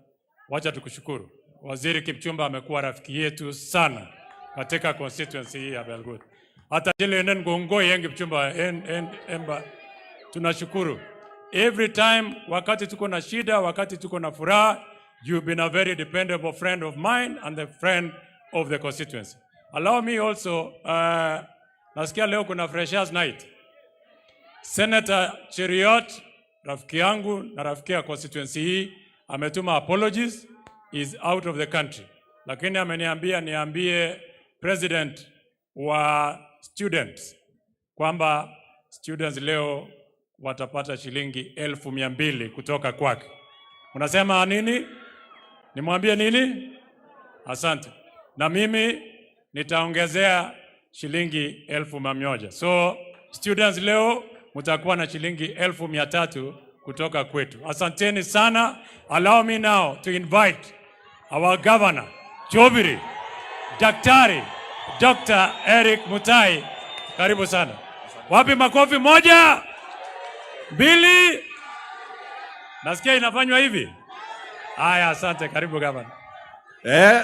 wacha tukushukuru. Waziri Kipchumba amekuwa rafiki yetu sana katika constituency hii ya Belgut. Hata jile enen gongo yengi Kipchumba emba tunashukuru. Every time wakati tuko na shida, wakati tuko na furaha, you've been a very dependable friend of mine and the friend of the constituency. Allow me also, nasikia leo kuna freshers night. Senator Cheriot, rafiki yangu na rafiki ya constituency hii, ametuma apologies, is out of the country. Lakini ameniambia niambie president wa students kwamba students leo watapata shilingi 1,200 kutoka kwake. Unasema nini? Nimwambie nini? Asante. Na mimi nitaongezea shilingi 1,100. So students leo mutakuwa na shilingi 1,300 kutoka kwetu. Asanteni sana. Allow me now to invite our governor, Jobiri, Daktari, Dr. Eric Mutai. Karibu sana. Wapi makofi? Moja, mbili. Nasikia inafanywa hivi. Aya, asante. Karibu governor.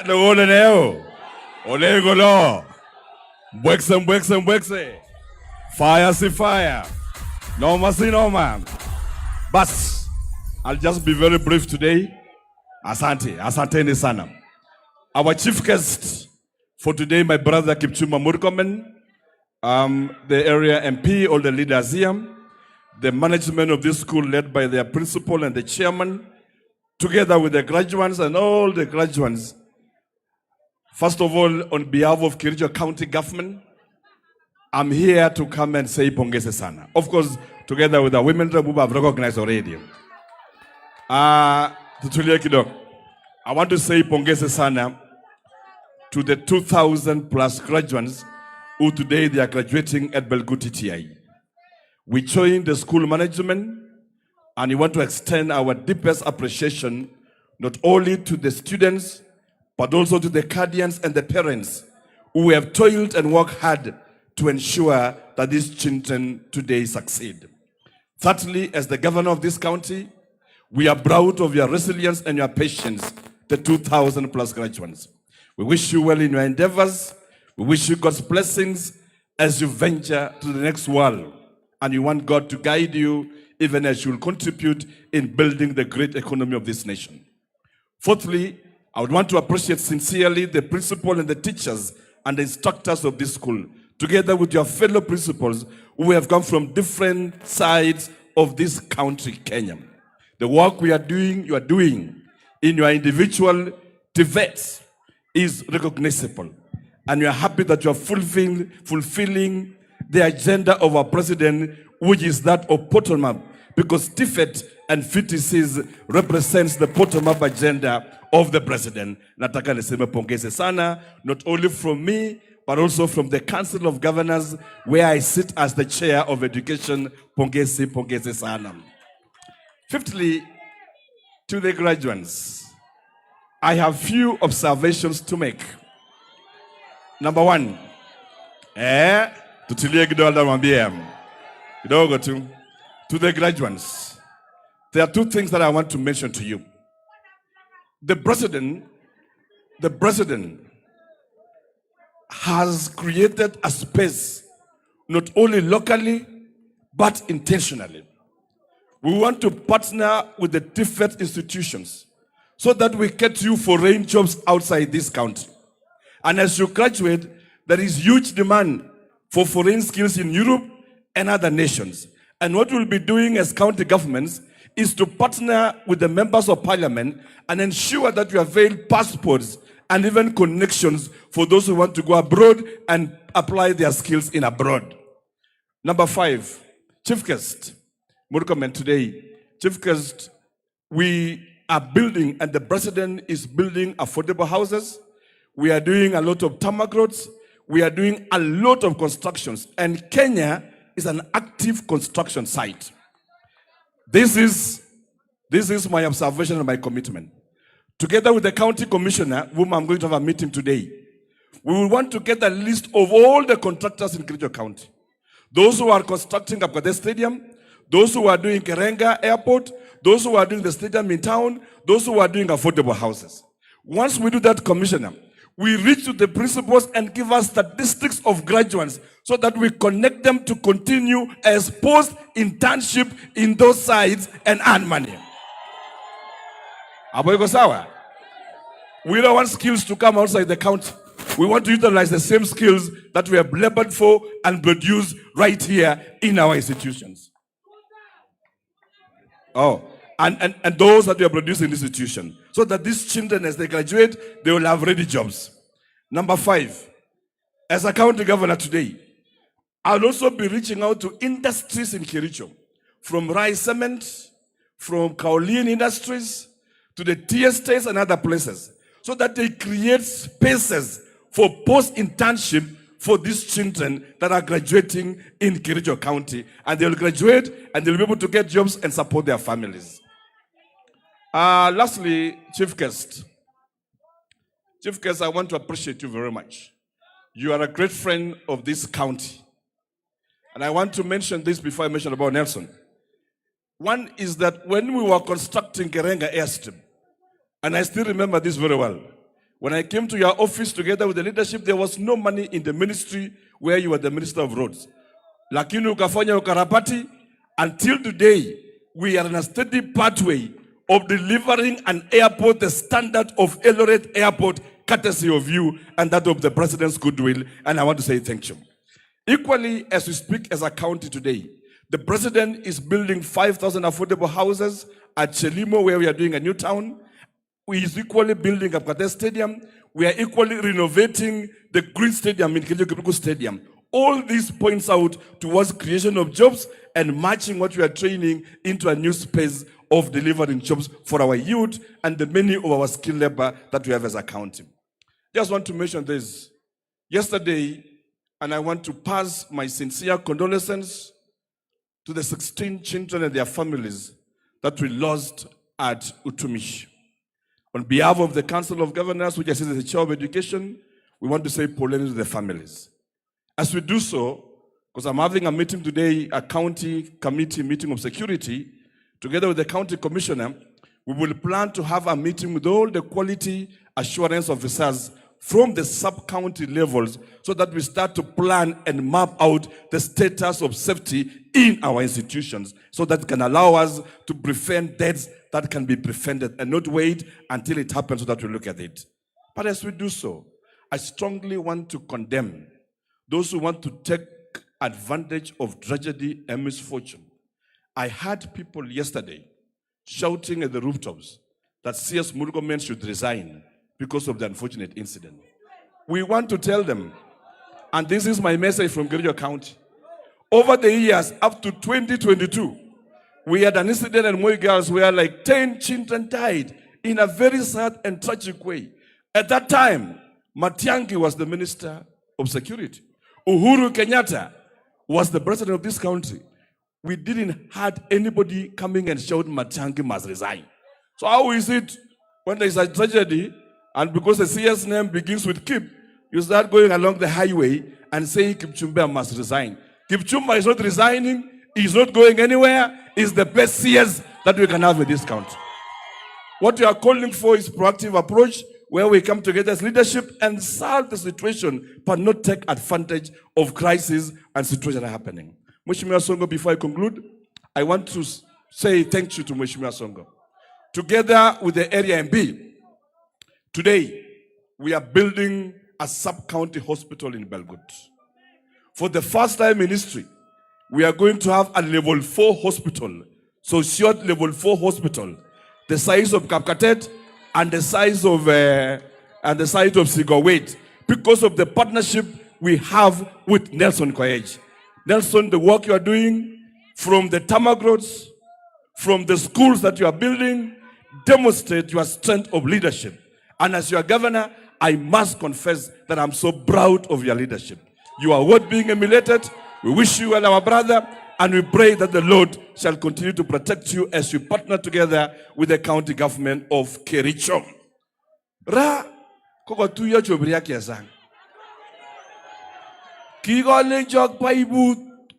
Nogole leo. Ole golo. Mbwekse. Fire si fire. No si no man. But I'll just be very brief today. Asante ni sana. Our chief guest for today, my brother Kipchumba Murkomen, the area MP, all the leaders here, the management of this school led by their principal and the chairman, together with the graduates and all the graduates. First of all, on behalf of Kericho County Government, I'm here to come and say pongeze sana. Of course, together with the women who have recognized already. Tutulie kidogo. I want to say pongeze sana to the 2,000 plus graduates who today they are graduating at Belgut TTI. We join the school management and we want to extend our deepest appreciation not only to the students but also to the guardians and the parents who have toiled and worked hard to ensure that these children today succeed. Thirdly, as the governor of this county, we are proud of your resilience and your patience, the 2,000 plus graduates. We wish you well in your endeavors. We wish you God's blessings as you venture to the next world. And you want God to guide you even as you will contribute in building the great economy of this nation. Fourthly, I would want to appreciate sincerely the principal and the teachers and the instructors of this school, together with your fellow principals who have come from different sides of this country, Kenya. The work we are doing, you are doing in your individual debates is recognizable. And we are happy that you are fulfilling the agenda of our president, which is that of bottom-up, because TFET and FTCs represents the bottom-up agenda of the president. Nataka niseme pongeze sana, not only from me, but also from the Council of Governors, where I sit as the chair of education. Pongeze sana. Fifthly, to the graduates, I have few observations to make. Number one, tutilie kidogo mwambie kidogo tu. To the graduates, there are two things that I want to mention to you. The president has created a space, not only locally, but intentionally. We want to partner with the different institutions so that we get you foreign jobs outside this country. And as you graduate, there is huge demand for foreign skills in Europe and other nations. And what we'll be doing as county governments is to partner with the members of parliament and ensure that we avail passports and even connections for those who want to go abroad and apply their skills in abroad. Number 5, Chief Guest, Murkomen today. Chief Guest, we are building, and the president is building affordable houses. We are doing a lot of tarmac roads. We are doing a lot of constructions. And Kenya is an active construction site. This is my observation and my commitment. Together with the county commissioner, whom I'm going to have a meeting today, we will want to get a list of all the contractors in Kericho County. Those who are constructing Kapkade Stadium, those who are doing Kerenga Airport, those who are doing the stadium in town, those who are doing affordable houses. Once we do that, Commissioner, we reach to the principals and give us statistics of graduates so that we connect them to continue as post-internship in those sites and earn money. Aboyeko sawa? We don't want skills to come outside the county. We want to utilize the same skills that we have labored for and produced right here in our institutions. Oh, and those that we are producing in this institution, so that these children, as they graduate, they will have ready jobs. Number 5, as a county governor today, I'll also be reaching out to industries in Kericho, from rice cement, from kaolin industries, to the tea estates and other places, so that they create spaces for post-internship for these children that are graduating in Kericho County. And they will graduate and they'll be able to get jobs and support their families. Lastly, Chief Guest. Chief Guest, I want to appreciate you very much. You are a great friend of this county. And I want to mention this before I mention about Nelson. One is that when we were constructing Kerenga Airstrip, and I still remember this very well, when I came to your office together with the leadership, there was no money in the ministry where you were the Minister of Roads. Lakini ukafanya ukarabati, until today, we are in a steady pathway of delivering an airport, the standard of Eldoret Airport, courtesy of you and that of the President's goodwill, and I want to say thank you. Equally, as we speak as a county today, the President is building 5,000 affordable houses at Chelimo, where we are doing a new town. We is equally building up Kapkade Stadium. We are equally renovating the Green Stadium in Kericho Stadium. All this points out towards creation of jobs and matching what we are training into a new space of delivering jobs for our youth and the many of our skilled labor that we have as a county. Just want to mention this. Yesterday, and I want to pass my sincere condolences to the 16 children and their families that we lost at Utumishi. On behalf of the Council of Governors, which I see as the Chair of Education, we want to say poleni to the families. As we do so, because I'm having a meeting today, a county committee meeting of security, together with the county commissioner, we will plan to have a meeting with all the quality assurance officers from the sub-county levels so that we start to plan and map out the status of safety in our institutions so that it can allow us to prevent deaths that can be prevented and not wait until it happens so that we look at it. But as we do so, I strongly want to condemn those who want to take advantage of tragedy and misfortune. I heard people yesterday shouting at the rooftops that CS Murkomen should resign because of the unfortunate incident. We want to tell them, and this is my message from Kericho County, over the years up to 2022, we had an incident in Moi Girls where like 10 children died in a very sad and tragic way. At that time, Matiang'i was the Minister of Security. Uhuru Kenyatta was the president of this country. We didn't have anybody coming and shout Matiang'i must resign. So how is it when there is a tragedy and because the CS name begins with Kip, you start going along the highway and saying Kipchumba must resign. Kipchumba is not resigning. He's not going anywhere. He's the best CS that we can have in this country. What we are calling for is proactive approach where we come together as leadership and solve the situation, but not take advantage of crises and situations that are happening. Mheshimiwa Songo, before I conclude, I want to say thank you to Mheshimiwa Songo. Together with the area MB, today we are building a sub-county hospital in Belgut. For the first time in history, we are going to have a level 4 hospital, so short level 4 hospital, the size of Kapkatet and the size of Sigawait, because of the partnership we have with Nelson Koech. Nelson, the work you are doing from the tarmac roads, from the schools that you are building, demonstrate your strength of leadership. And as your governor, I must confess that I'm so proud of your leadership. You are worth being emulated. We wish you well, our brother, and we pray that the Lord shall continue to protect you as you partner together with the county government of Kericho. Ra, koko tuya chobria kiasang. Kigole jog paibut,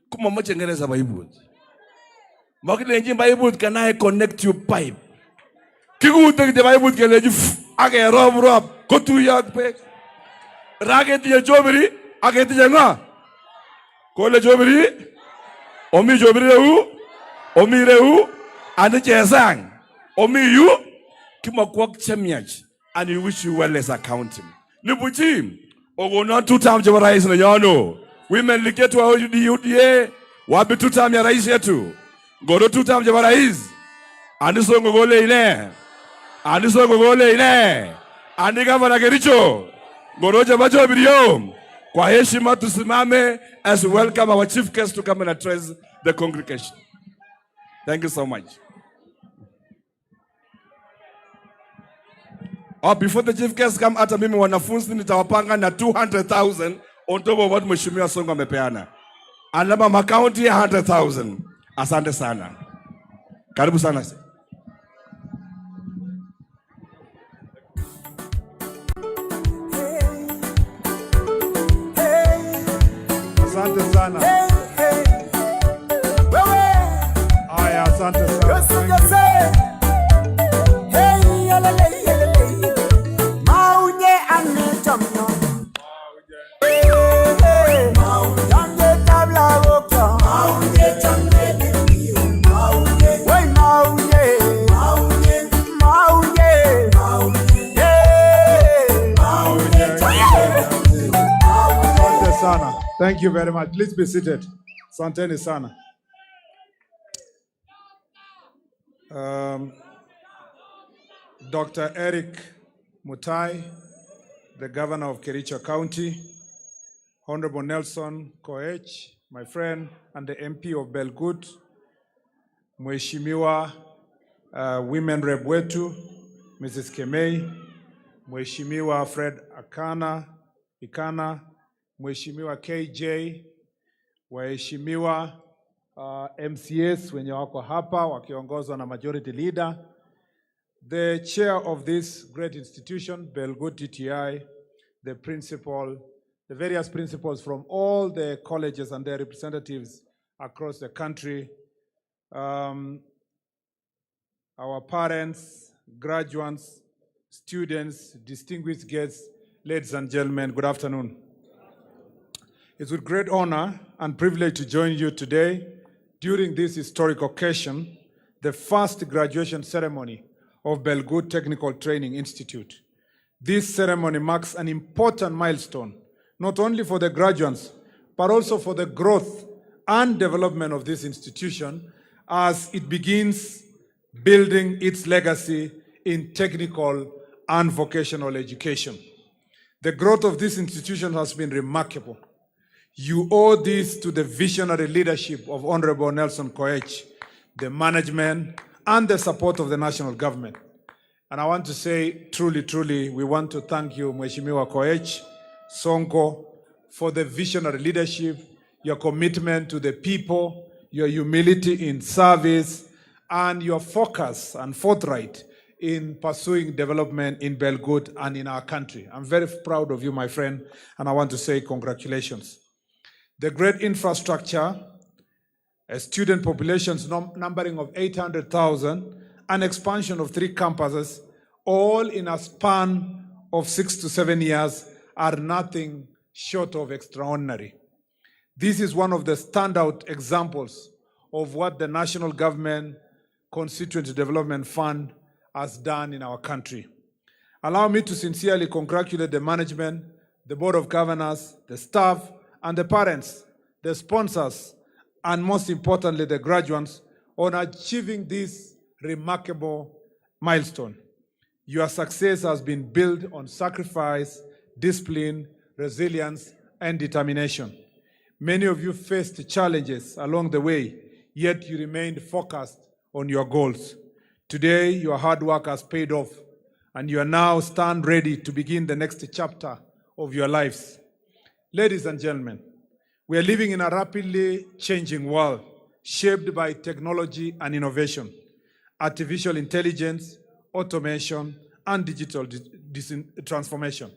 kumama chengereza paibut. Makilenji paibut, can I connect you pipe? Kigu take the paibut keleji, age rob, kotuya pe. Raget ya jobri, age tiya nga. Kole jobri, omi jobri rehu, omi rehu, ane chesang, omi yu, kima kwak chemiach, and we wish you well as accounting. Lipuchi, ogona 2 times jaba rais na yano. Women like to our UDA, wabi 2 times ya rais yetu. Goro 2 times jaba rais. Aniso ngogole ine. Aniso ngogole ine. Andika wana Kericho. Goro jaba jobri yo. Kwa heshima tusimame as we welcome our chief guest to come and address the congregation. Thank you so much. Before the chief guest come, hata mimi wanafunzi nitawapanga na 200,000 on top of what Mheshimiwa Songo amepeana. Alama makaunti 100,000. Asante sana. Karibu sana. Asante sana. Aya, asante sana. Thank you very much. Please be seated. Santeni sana. Dr. Eric Mutai, the governor of Kericho County, Honorable Nelson Koech, my friend, and the MP of Belgut, Mheshimiwa Women Rep wetu, Mrs. Kemei, Mheshimiwa Fred Ikana, Mheshimiwa KJ, waheshimiwa MCS wenye wako hapa wakiongozwa na majority leader, the chair of this great institution, Belgut TTI, the various principals from all the colleges and their representatives across the country, our parents, graduates, students, distinguished guests, ladies and gentlemen, good afternoon. It's with great honor and privilege to join you today during this historic occasion, the first graduation ceremony of Belgut Technical Training Institute. This ceremony marks an important milestone, not only for the graduates, but also for the growth and development of this institution as it begins building its legacy in technical and vocational education. The growth of this institution has been remarkable. You owe this to the visionary leadership of Honorable Nelson Koech, the management, and the support of the national government. And I want to say, truly, we want to thank you, Mheshimiwa Koech, Sonko, for the visionary leadership, your commitment to the people, your humility in service, and your focus and forthright in pursuing development in Belgut and in our country. I'm very proud of you, my friend, and I want to say congratulations. The great infrastructure, a student populations numbering of 800,000, an expansion of 3 campuses, all in a span of 6 to 7 years, are nothing short of extraordinary. This is one of the standout examples of what the national government Constituency Development Fund has done in our country. Allow me to sincerely congratulate the management, the Board of Governors, the staff, and the parents, the sponsors, and most importantly, the graduates, on achieving this remarkable milestone. Your success has been built on sacrifice, discipline, resilience, and determination. Many of you faced challenges along the way, yet you remained focused on your goals. Today, your hard work has paid off, and you are now stand ready to begin the next chapter of your lives. Ladies and gentlemen, We are living in a rapidly changing world, shaped by technology and innovation, artificial intelligence, automation, and digital transformation.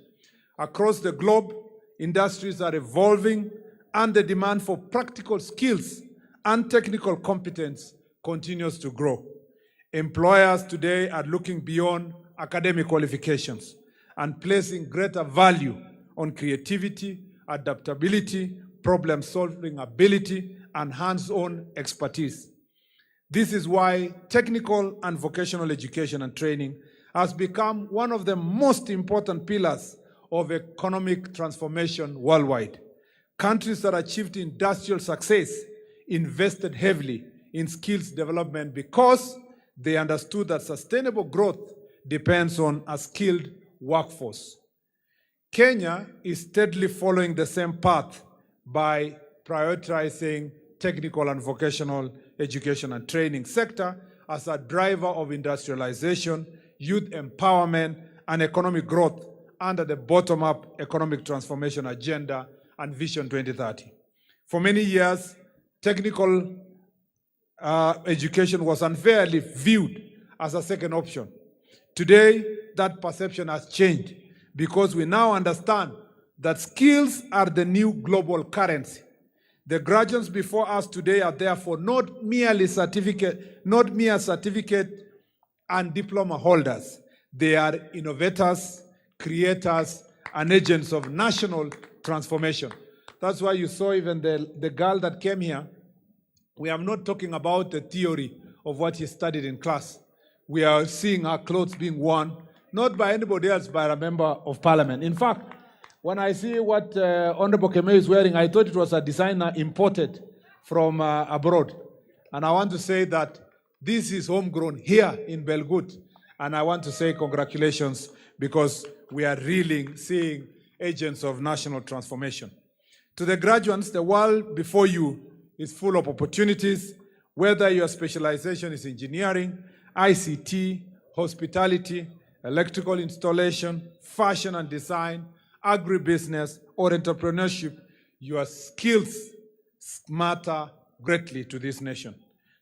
Across the globe, industries are evolving, and the demand for practical skills and technical competence continues to grow. Employers today are looking beyond academic qualifications and placing greater value on creativity, adaptability, problem-solving ability, and hands-on expertise. This is why technical and vocational education and training has become one of the most important pillars of economic transformation worldwide. Countries that achieved industrial success invested heavily in skills development because they understood that sustainable growth depends on a skilled workforce. Kenya is steadily following the same path by prioritizing technical and vocational education and training sector as a driver of industrialization, youth empowerment, and economic growth under the bottom-up economic transformation agenda and Vision 2030. For many years, technical education was unfairly viewed as a second option. Today, that perception has changed because we now understand that skills are the new global currency. The graduates before us today are therefore not mere certificate and diploma holders. They are innovators, creators, and agents of national transformation. That's why you saw even the girl that came here. We are not talking about the theory of what he studied in class. We are seeing our clothes being worn, not by anybody else, by a member of parliament. In fact, when I see what Honorable Keme is wearing, I thought it was a designer imported from abroad. And I want to say that this is homegrown here in Belgut. And I want to say congratulations because we are really seeing agents of national transformation. To the graduates, the world before you is full of opportunities, whether your specialization is engineering, ICT, hospitality, electrical installation, fashion and design, agribusiness, or entrepreneurship. Your skills matter greatly to this nation.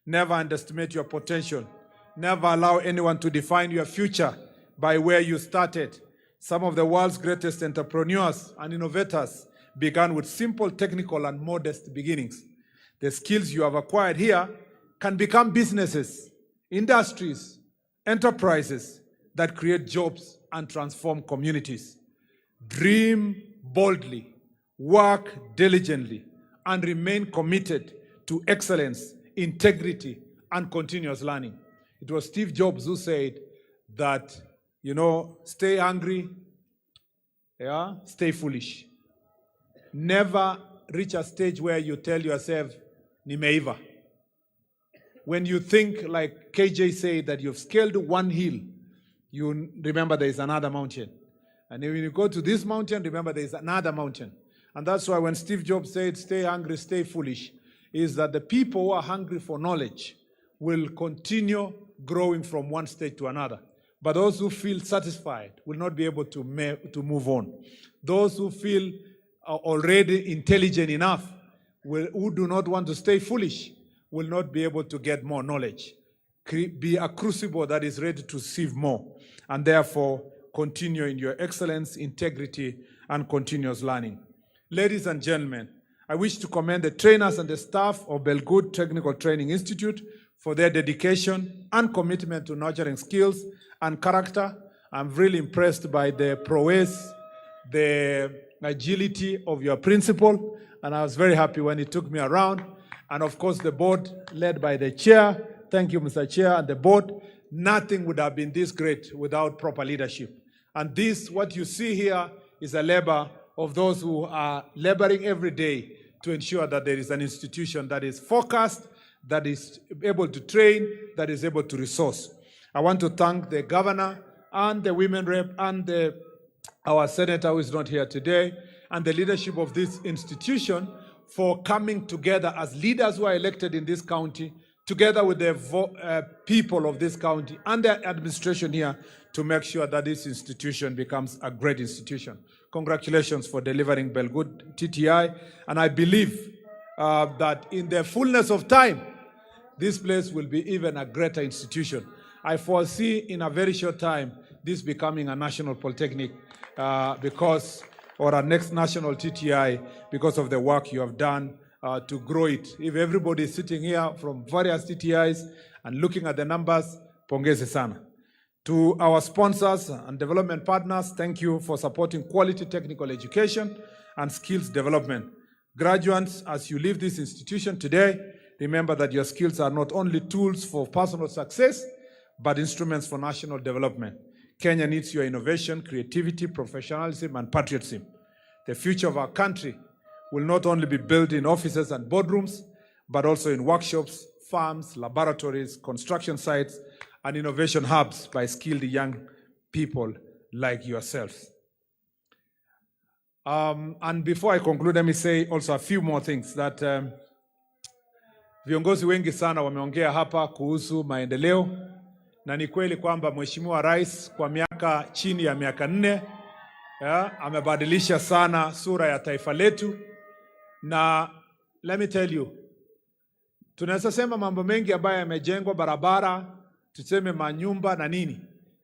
Never underestimate your potential. Never allow anyone to define your future by where you started. Some of the world's greatest entrepreneurs and innovators began with simple technical and modest beginnings. The skills you have acquired here can become businesses, industries, enterprises that create jobs and transform communities. Dream boldly, work diligently, and remain committed to excellence, integrity, and continuous learning. It was Steve Jobs who said that, stay hungry, stay foolish. Never reach a stage where you tell yourself, nimeiva. When you think, like KJ said, that you've scaled one hill, you remember there is another mountain. And when you go to this mountain, remember there is another mountain. And that's why when Steve Jobs said, stay hungry, stay foolish, is that the people who are hungry for knowledge will continue growing from one stage to another. But those who feel satisfied will not be able to move on. Those who feel already intelligent enough, who do not want to stay foolish, will not be able to get more knowledge. Be a crucible that is ready to receive more, and therefore continue in your excellence, integrity, and continuous learning. Ladies and gentlemen, I wish to commend the trainers and the staff of Belgut Technical Training Institute for their dedication and commitment to nurturing skills and character. I'm really impressed by the prowess, the agility of your principal, and I was very happy when he took me around. And of course, the board led by the chair. Thank you, Mr. Chair, and the board. Nothing would have been this great without proper leadership. And this, what you see here, is a labor of those who are laboring every day to ensure that there is an institution that is focused, that is able to train, that is able to resource. I want to thank the governor and the women rep and our senator who is not here today, and the leadership of this institution for coming together as leaders who are elected in this county together with the people of this county and the administration here to make sure that this institution becomes a great institution. Congratulations for delivering Belgut TTI, and I believe that in the fullness of time, this place will be even a greater institution. I foresee in a very short time this becoming a national polytechnic or a next national TTI because of the work you have done to grow it. If everybody is sitting here from various TTIs and looking at the numbers, pongeze sana. To our sponsors and development partners, thank you for supporting quality technical education and skills development. Graduates, as you leave this institution today, remember that your skills are not only tools for personal success, but instruments for national development. Kenya needs your innovation, creativity, professionalism, and patriotism. The future of our country will not only be built in offices and boardrooms, but also in workshops, farms, laboratories, construction sites, and innovation hubs by skilled young people like yourselves. And before I conclude, let me say also a few more things that viongozi wengi sana wameongea hapa kuhusu maendeleo, na ni kweli kwamba Mheshimiwa Rais kwa chini ya miaka 4 amebadilisha sana sura ya taifa letu, na let me tell you, tunaweza sema mambo mengi ambayo yamejengwa, barabara, tuseme manyumba na nini,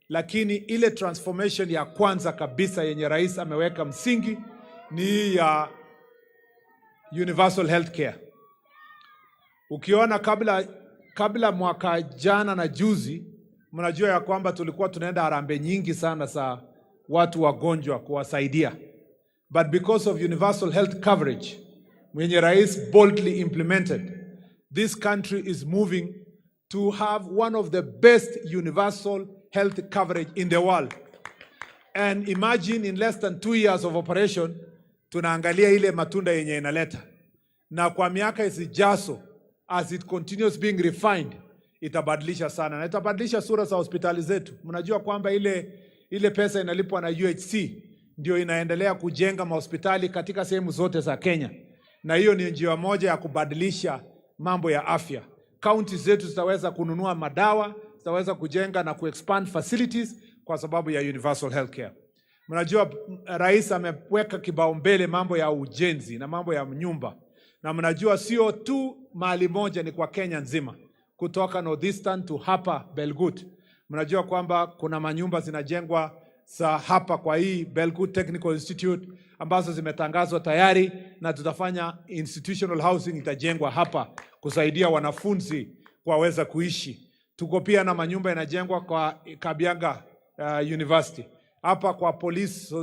lakini ile transformation ya kwanza kabisa yenye rais ameweka msingi ni ya universal healthcare. Ukiona kabla mwaka jana na juzi, mnajua ya kwamba tulikuwa tunaenda harambee nyingi sana za watu wagonjwa kuwasaidia. But because of universal health coverage, mwenye rais boldly implemented, this country is moving to have one of the best universal health coverage in the world. And imagine in less than 2 years of operation, tunaangalia ile matunda yenye inaleta. Na kwa miaka isijazo, as it continues being refined, itabadilisha sana. Na itabadilisha sura za hospitali zetu. Mnajua kwamba ile pesa inalipwa na UHC ndio inaendelea kujenga mahospitali katika sehemu zote za Kenya. Na hiyo ni njia moja ya kubadilisha mambo ya afya. County zetu zitaweza kununua madawa, zitaweza kujenga na kuexpand facilities kwa sababu ya universal healthcare. Mnajua rais ameweka kibaumbele mambo ya ujenzi na mambo ya nyumba. Na mnajua sio tu mahali moja, ni kwa Kenya nzima. Kutoka Northeastern to hapa Belgut. Mnajua kwamba kuna manyumba zinajengwa za hapa kwa hii Belgut Technical Institute ambazo zimetangazwa tayari, na tutafanya institutional housing itajengwa hapa kusaidia wanafunzi kuweza kuishi. Tuko pia na manyumba yanajengwa kwa Kabianga University. Hapa kwa police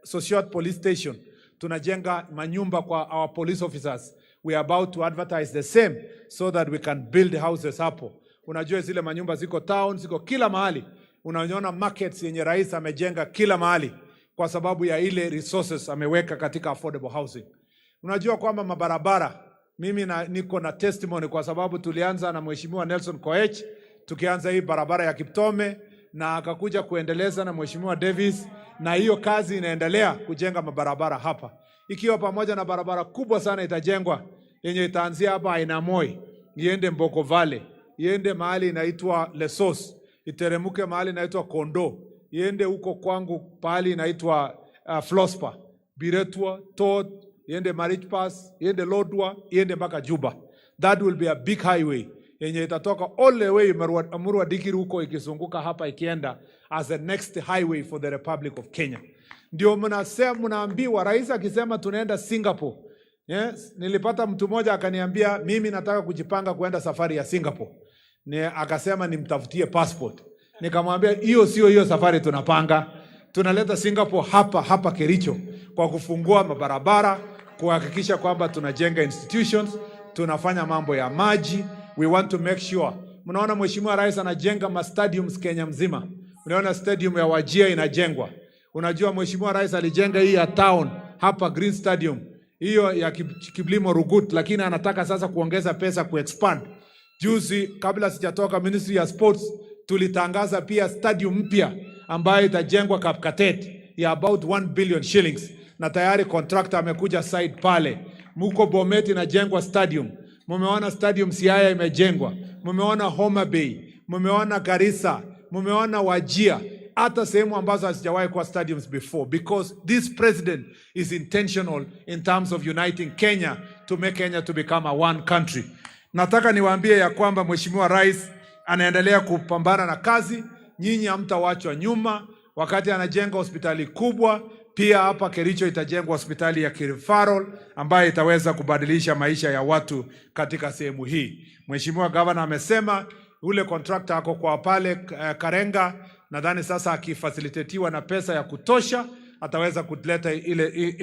social police station tunajenga manyumba kwa our police officers. We are about to advertise the same so that we can build houses hapo. Unajua zile manyumba ziko town, ziko kila mahali. Unaona markets yenye rais amejenga kila mahali kwa sababu ya ile resources ameweka katika affordable housing. Unajua kwamba mabarabara, mimi niko na testimony kwa sababu tulianza na Mheshimiwa Nelson Koech, tukianza hii barabara ya Kiptome na akakuja kuendeleza na Mheshimiwa Davis, na hiyo kazi inaendelea kujenga mabarabara hapa. Ikiwa pamoja na barabara kubwa sana itajengwa yenye itaanzia hapa Innaugral, iende Mboko Valley, iende mahali inaitwa Lesos, iteremuke mahali inaitwa Kondo, iende huko kwangu pahali inaitwa Flospa, Biretwa, Todd, iende Marich Pass, iende Lodwa, iende mpaka Juba. That will be a big highway yenye itatoka all the way Murwa Dikiru huko ikizunguka hapa ikienda as the next highway for the Republic of Kenya. Ndio mnaambiwa rais akisema tunaenda Singapore. Yes, nilipata mtu mmoja akaniambia mimi nataka kujipanga kuenda safari ya Singapore. Akasema nimtafutie passport. Nikamwambia hiyo safari tunapanga. Tunaleta Singapore hapa Kericho kwa kufungua mabarabara, kuhakikisha kwamba tunajenga institutions, tunafanya mambo ya maji. We want to make sure. Mnaona Mheshimiwa Rais anajenga stadiums Kenya mzima. Mnaona stadium ya Wajir inajengwa. Unajua Mheshimiwa Rais alijenga hii ya town hapa Green Stadium. Hiyo ya Kiblimo Rugut, lakini anataka sasa kuongeza pesa kuexpand. Juzi kabla sijatoka Ministry ya Sports tulitangaza pia stadium mpya ambayo itajengwa Kapkatet ya about 1 billion shillings. Na tayari contractor amekuja site pale. Muko Bomet inajengwa stadium. mumeona stadium Siaya imejengwa, mumeona Homa Bay, mumeona Garissa, mumeona Wajir, hata sehemu ambazo hazijawahi kuwa stadiums before, because this president is intentional in terms of uniting Kenya to make Kenya to become a one country. Nataka niwaambie ya kwamba Mheshimiwa Rais anaendelea kupambana na kazi, nyinyi hamtawachwa nyuma. Wakati anajenga hospitali kubwa, pia hapa Kericho itajengwa hospitali ya Referral ambayo itaweza kubadilisha maisha ya watu katika sehemu hii. Mheshimiwa Governor amesema ule contractor ako kwa pale Karenga, nadhani sasa akifacilitatiwa na pesa ya kutosha ataweza kuleta ile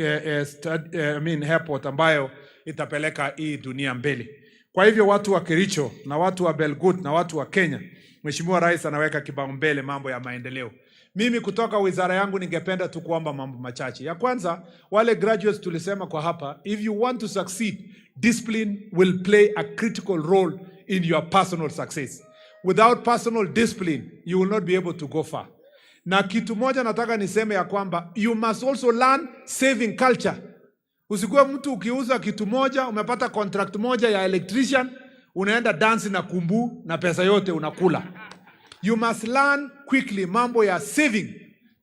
airport ambayo itapeleka hii dunia mbele. Kwa hivyo watu wa Kericho na watu wa Belgut na watu wa Kenya, Mheshimiwa Rais anaweka kipaumbele mambo ya maendeleo. Mimi kutoka wizara yangu ningependa tu kuomba mambo machache. Ya kwanza, wale graduates tulisema kwa hapa, if you want to succeed, discipline will play a critical role in your personal success. Without personal discipline, you will not be able to go far. Na kitu moja nataka niseme ya kwamba, you must also learn saving culture. Usikuwe mtu ukiuza kitu moja, umepata contract moja ya electrician, unaenda dance na kumbu na pesa yote unakula. You must learn quickly mambo ya saving.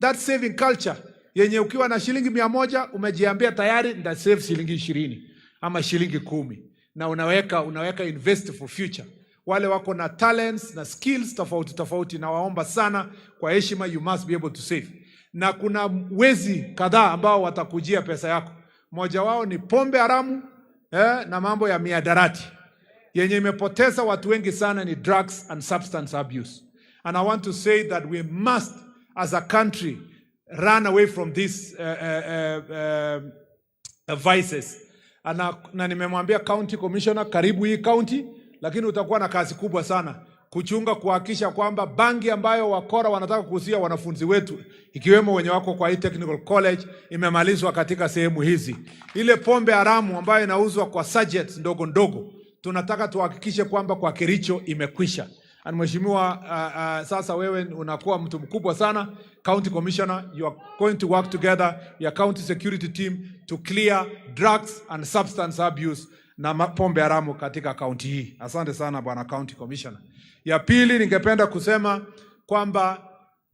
That saving culture, yenye ukiwa na shilingi 100, umejiambia tayari nita save shilingi 20 ama shilingi 10. Na unaweka invest for future. Wale wako na talents na skills tofauti na waomba sana kwa heshima, you must be able to save. Na kuna wezi kadhaa ambao watakujia pesa yako. Moja wao ni pombe haramu na mambo ya miadarati. Yenye imepoteza watu wengi sana ni drugs and substance abuse. And I want to say that we must, as a country, run away from these vices. Na nimemwambia county commissioner, karibu hii county, lakini utakuwa na kazi kubwa sana kuchunga kuhakikisha kwamba bangi ambayo wakora wanataka kuhusia wanafunzi wetu, ikiwemo wenye wako kwa hii technical college, imemalizwa katika sehemu hizi. Ile pombe haramu ambayo inauzwa kwa sachets ndogo ndogo, tunataka tuhakikishe kwamba kwa Kericho imekwisha. And Mheshimiwa, sasa wewe unakuwa mtu mkubwa sana, county commissioner, you are going to work together, your county security team, to clear drugs and substance abuse na pombe haramu katika county hii. Asante sana bwana county commissioner. Ya pili, ningependa kusema kwamba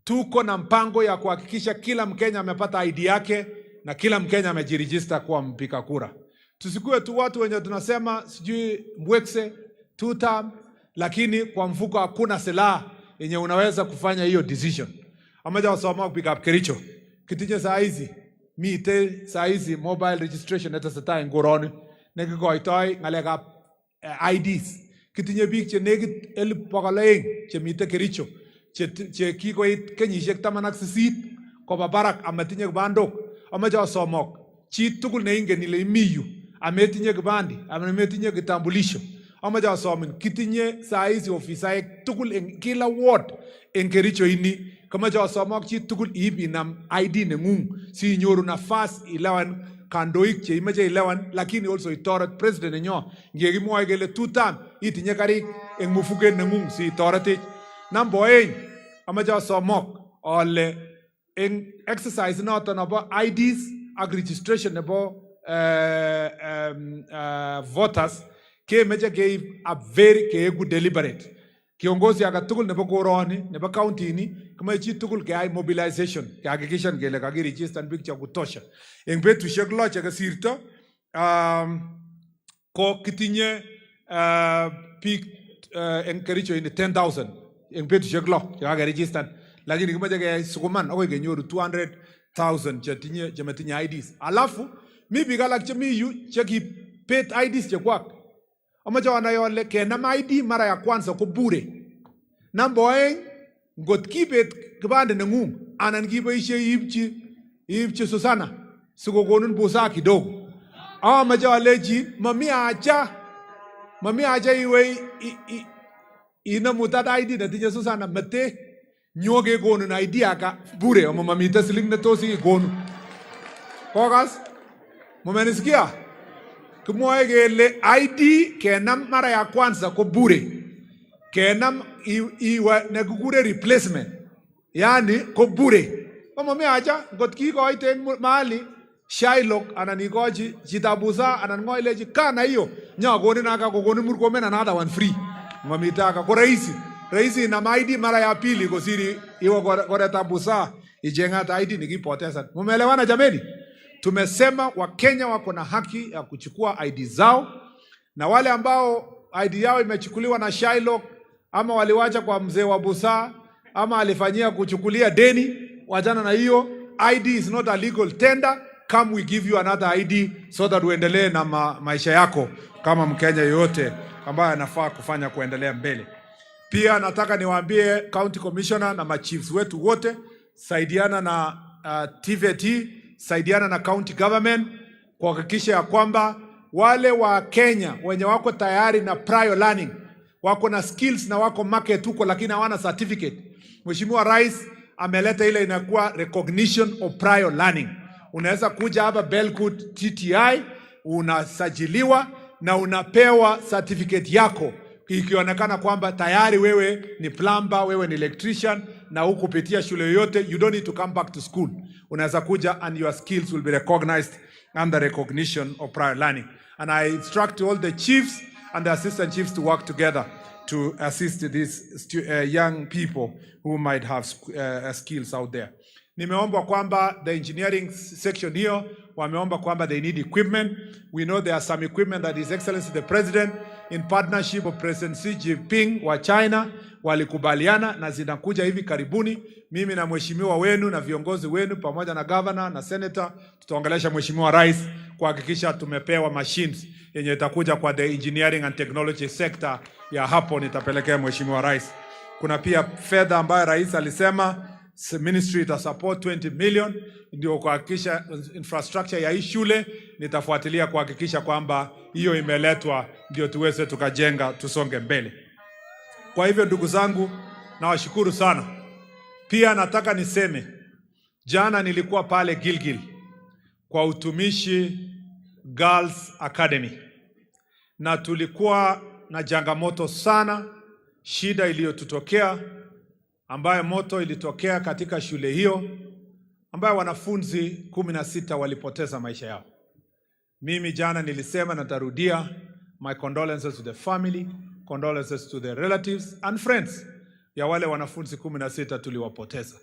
tuko na mpango ya kuhakikisha kila Mkenya amepata ID yake na kila Mkenya amejiregister kuwa mpiga kura. Tusikue tu watu wenye tunasema sijui mbwekse 2 term, lakini kwa mfuko hakuna silaha yenye unaweza kufanya hiyo decision. Amaja wasoma kupiga Kericho. Kitinye saa hizi, mite saa hizi mobile registration neta sata ngoroni. Nekikoitoi ngalekab IDs. Kitinye biik che nekit 1,200 che mite Kericho, che kikoit kenyisiek 18 koba barak amatinye kibandok. Amache asomok chi tugul neingen ile imiyu ametinye kibandi, ametinye kitambulisho. Amache asomin kitinye saa hizi ofisaek tugul en kila ward en Kericho ini. Kamache asomok chi tugul ibinam ID nengung si inyoru nafas 11 kandoik che imeche 11, lakini also itoret president nenyo ngekimwoe kele 2 term itinye karik eng mufuket nengung si itoretech. Number 8, amache asomok ole eng exercise noto nebo IDs ak registration nebo voters kemeche keib a very keegu deliberate. Kiongozi age tugul nebo koroni nebo county ini kama chi tugul keai mobilization kehakikisha kele kakiregister biik cha kutosha. Eng betusiek 6 che kasirto ko kitinye biik eng Kericho ini 10,000 eng betusiek 6 che kakiregister, lakini kimache kesukuman akoi kenyoru 200,000 che matinye IDs. Alafu mi biik alak che mi yu che kibet IDs chekwak. Amache wanai ole kenam ID mara ya kwanza ko bure. Number 2, ngot kibet kibande nengung anan kiboisie iibchi Susana sikokonin busa kidogo. Amache aleji mami acha iwe inamu that ID netinye Susana mete nyoke konin ID aka bure ama mamite siling netosi ikonu. Kokas? Mumenisikia? Kumwoe kele ID kenam mara ya kwanza ko bure. Kenam iwe nekukure replacement. Yani ko bure. Kama mimi acha ngot kikoite mahali Shylock anan ikochi chitabusa anan ngoilechi kana hiyo nya goni naka goni Murkomen another one free mamitaka kwa raisi na maidi mara ya pili kusiri iwa kwa tabusa ijenga ta ID nikipoteza. Mumeelewana jameni? Tumesema Wakenya wako na haki ya kuchukua ID zao, na wale ambao ID yao imechukuliwa na Shylock ama waliwacha kwa mzee wa busaa ama alifanyia kuchukulia deni, wajana na hiyo. ID is not a legal tender. Come we give you another ID so that uendelee na maisha yako kama Mkenya yoyote ambaye anafaa kufanya kuendelea mbele. Pia nataka niwaambie county commissioner na machiefs wetu wote, saidiana na TVT, saidiana na county government kuhakikisha ya kwamba wale wa Kenya wenye wako tayari na prior learning, wako na skills na wako market huko lakini hawana certificate. Mheshimiwa Rais ameleta ile inakuwa recognition of prior learning. Unaweza kuja hapa Belgut TTI, unasajiliwa na unapewa certificate yako ikionekana kwamba tayari wewe ni plumber, wewe ni electrician na hukupitia shule yoyote. You don't need to come back to school. Unaweza kuja and your skills will be recognized under recognition of prior learning. And I instruct all the chiefs and the assistant chiefs to work together to assist these young people who might have skills out there. Nimeomba kwamba the engineering section hiyo wameomba kwamba they need equipment. We know there are some equipment that His Excellency the President in partnership with President Xi Jinping wa China walikubaliana na zinakuja hivi karibuni. Mimi na mheshimiwa wenu na viongozi wenu pamoja na governor na senator tutaongelesha mheshimiwa rais kuhakikisha tumepewa machines yenye itakuja kwa the engineering and technology sector ya hapo nitapelekea mheshimiwa rais. Kuna pia fedha ambayo rais alisema ministry ita support 20 million ndio kuhakikisha infrastructure ya hii shule. Nitafuatilia kuhakikisha kwamba hiyo imeletwa ndio tuweze tukajenga tusonge mbele. Kwa hivyo ndugu zangu, nawashukuru sana. Pia nataka niseme jana nilikuwa pale Gilgil kwa Utumishi Girls Academy na tulikuwa na changamoto sana, shida iliyotutokea ambayo moto ilitokea katika shule hiyo ambayo wanafunzi 16 walipoteza maisha yao. Mimi jana nilisema na tarudia, my condolences to the family, condolences to the relatives and friends ya wale wanafunzi 16 tuliwapoteza.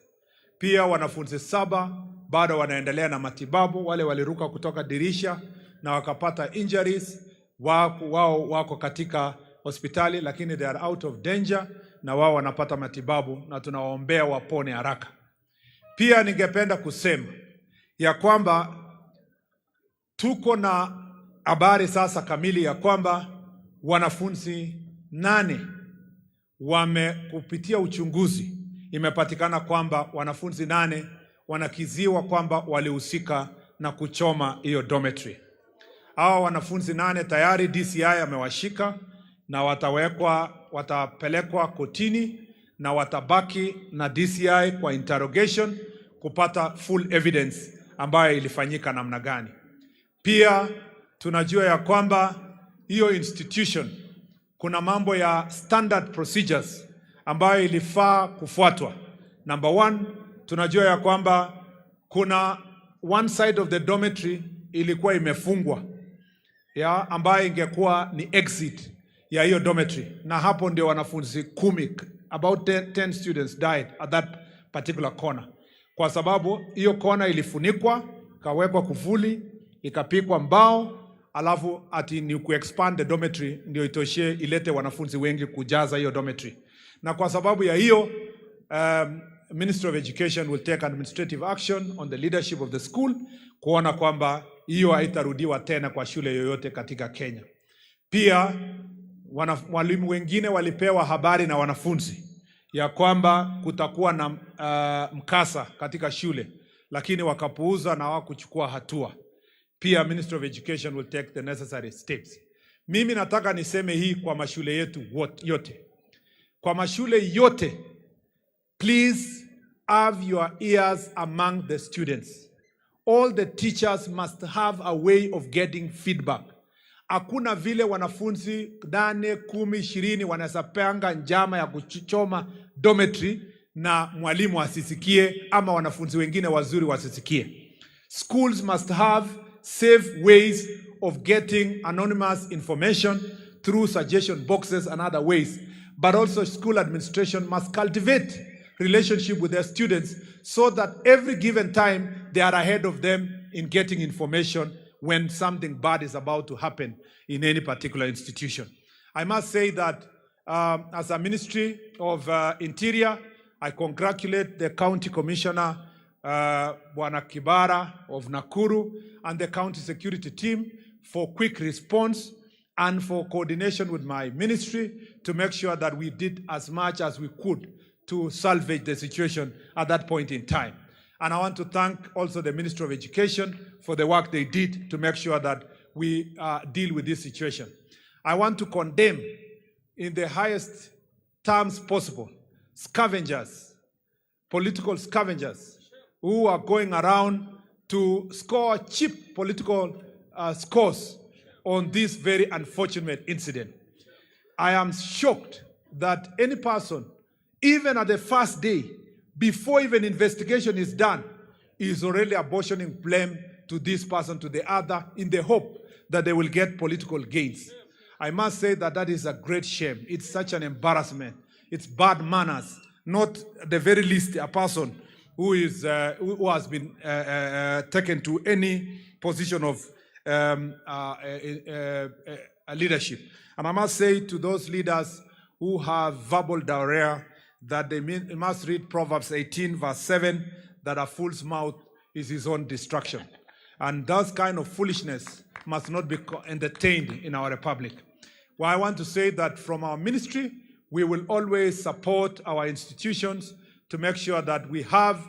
Pia wanafunzi 7 bado wanaendelea na matibabu, wale waliruka kutoka dirisha na wakapata injuries, wao wako katika hospitali lakini they are out of danger na wao wanapata matibabu na tunawaombea wapone haraka. Pia ningependa kusema ya kwamba tuko na habari sasa kamili ya kwamba wanafunzi 8 kupitia uchunguzi imepatikana kwamba wanafunzi 8 wanakiziwa kwamba walihusika na kuchoma hiyo dormitory. Hawa wanafunzi 8 tayari DCI amewashika na watapelekwa kotini na watabaki na DCI kwa interrogation kupata full evidence ambayo ilifanyika namna gani. Pia tunajua ya kwamba hiyo institution kuna mambo ya standard procedures ambayo ilifaa kufuatwa. Number 1, tunajua ya kwamba kuna one side of the dormitory ilikuwa imefungwa ambayo ingekuwa ni exit ya hiyo dormitory, na hapo ndio wanafunzi 10, about 10 students died at that particular corner. Kwa sababu hiyo corner ilifunikwa, kawekwa kufuli, ikapikwa mbao, alafu ati ni ku-expand the dormitory ndio itoshe ilete wanafunzi wengi kujaza hiyo dormitory. Na kwa sababu ya hiyo, Ministry of Education will take administrative action on the leadership of the school kuona kwamba hiyo haitarudiwa tena kwa shule yoyote katika Kenya. Pia walimu wengine walipewa habari na wanafunzi ya kwamba kutakuwa na mkasa katika shule, lakini wakapuuza na hawakuchukua hatua. Pia Ministry of Education will take the necessary steps. Mimi nataka niseme hii kwa mashule yetu yote. Kwa mashule yote, please have your ears among the students. All the teachers must have a way of getting feedback. Hakuna vile wanafunzi 8, 10, 20 wanasapanga njama ya kuchoma dormitory na mwalimu asisikie ama wanafunzi wengine wazuri wasisikie. Schools must have safe ways of getting anonymous information through suggestion boxes and other ways. But also school administration must cultivate relationship with their students so that every given time they are ahead of them in getting information when something bad is about to happen in any particular institution. I must say that as a Ministry of Interior, I congratulate the County Commissioner, Bwana Kibara of Nakuru, and the County Security Team for quick response and for coordination with my ministry to make sure that we did as much as we could to salvage the situation at that point in time. And I want to thank also the Ministry of Education for the work they did to make sure that we deal with this situation. I want to condemn in the highest terms possible scavengers, political scavengers, who are going around to score cheap political scores on this very unfortunate incident. I am shocked that any person, even at the first day, before even investigation is done, is already apportioning blame to this person, to the other, in the hope that they will get political gains. I must say that that is a great shame. It's such an embarrassment. It's bad manners, not the very least a person who has been taken to any position of leadership. And I must say to those leaders who have verbal diarrhea that they must read Proverbs 18 verse 7, that a fool's mouth is his own destruction. And that kind of foolishness must not be entertained in our republic. Well, I want to say that from our ministry, we will always support our institutions to make sure that we have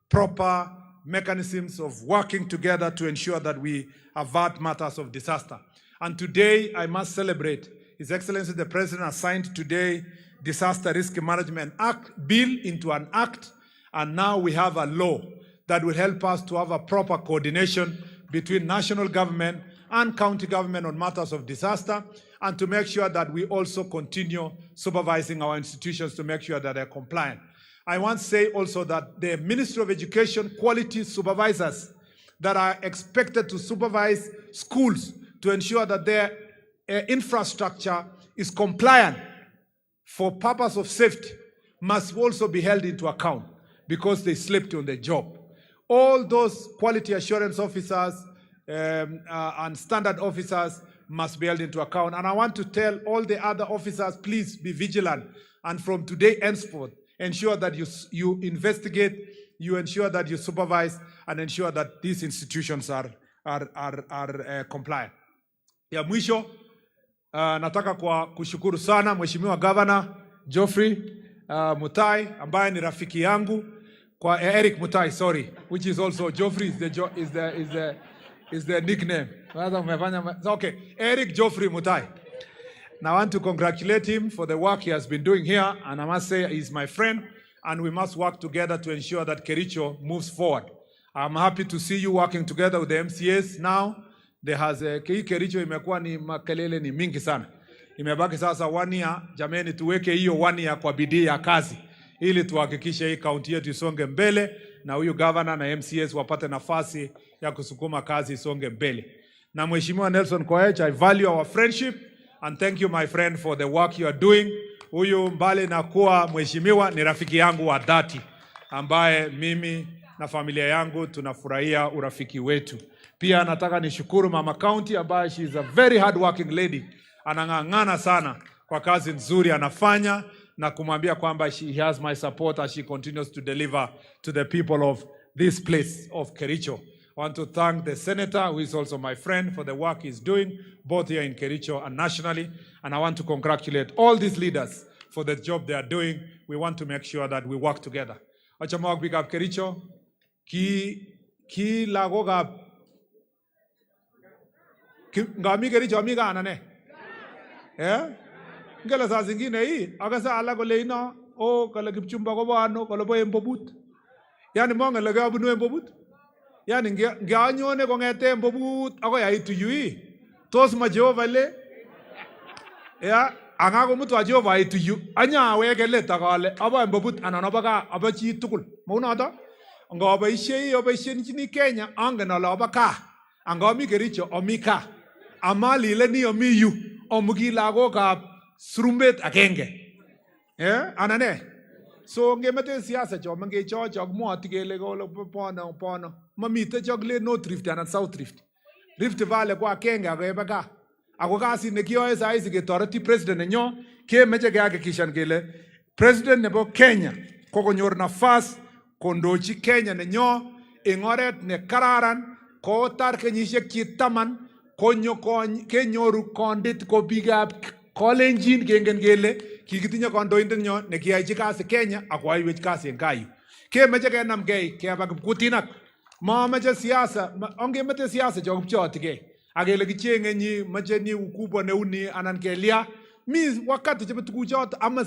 proper mechanisms of working together to ensure that we avert matters of disaster. And today, I must celebrate His Excellency the President has signed today Disaster Risk Management Act bill into an act, and now we have a law that will help us to have a proper coordination between national government and county government on matters of disaster, and to make sure that we also continue supervising our institutions to make sure that they're compliant. I want to say also that the Ministry of Education quality supervisors that are expected to supervise schools to ensure that their infrastructure is compliant for purpose of safety must also be held into account because they slept on the job. All those quality assurance officers and standard officers must be held into account. And I want to tell all the other officers, please be vigilant. And from today henceforth, ensure that you investigate, you ensure that you supervise, and ensure that these institutions are compliant. Ya mwisho, nataka kushukuru sana Mheshimiwa Governor Geoffrey Mutai ambaye ni rafiki yangu, kwa Eric Mutai, sorry, which is also Geoffrey is the nickname. Okay, Eric Geoffrey Mutai. Now I want to congratulate him for the work he has been doing here, and I must say he's my friend, and we must work together to ensure that Kericho moves forward. I'm happy to see you working together with the MCAs now. There has Kericho imekuwa ni makelele ni mingi sana. Imebaki sasa 1 year, jameni tuweke hiyo 1 year kwa bidii ya kazi ili tuhakikishe hii kaunti yetu isonge mbele na huyu governor na MCAs wapate nafasi ya kusukuma kazi isonge mbele. Na Mheshimiwa Nelson Koech, I value our friendship and thank you my friend for the work you are doing. Huyu mbali na kuwa mheshimiwa ni rafiki yangu wa dhati ambaye mimi na familia yangu tunafurahia urafiki wetu. Pia nataka nishukuru Mama County ambaye she is a very hard working lady. Anang'ang'ana sana kwa kazi nzuri anafanya na kumwambia kwamba she has my support as she continues to deliver to the people of this place of Kericho. I want to thank the senator, who is also my friend, for the work he's doing, both here in Kericho and nationally. And I want to congratulate all these leaders for the job they are doing. We want to make sure that we work together. Achamawag bigab Kericho, ki lagogab ngami Kericho amiga anane. Eh? Ngela saa zingine hii akasa ala kole ino kala Kipchumba ko bano kala bo embobut. Yani monge lege abunu embobut. Yani ngianyone kongete embobut akoy aitu yui. Tos ma Jehova le. Ya angako mutu wa Jehova aitu yu. Anya weke le takale abo embobut ananobaka abachi tukul. Mauna ta? Ngoba ishe nchini Kenya ange na la baka. Angami Kericho omika. amali le ni omi yu omugi lagokab surumbet agenge. Anane. So ngemete siasa cho mange cho moti kele ko pono mamite chogle North Rift and South Rift. Rift Valley kwa agenge akebe ka. Ako kasi nekiyoe saa hizi ketoreti president nenyo kemeche kehakikishan kele president nebo Kenya kokonyor nafas kondochi Kenya nenyo eng oret ne kararan kotar kenyisiek chitaman kenyoru kondit ko biikab Kolenjin kengen kele kikitinye kandoindet nyo nekiyachi kasi Kenya akoaiwech kasi eng kayu. Kemeche kenamgei keba kipkutinak. Mameche siasa, ongemete siasa cho kipchotikei. Akele kichenge nyi meche ni ukubwa neuni anan kelia. Mi wakati chebo tukuchoto ama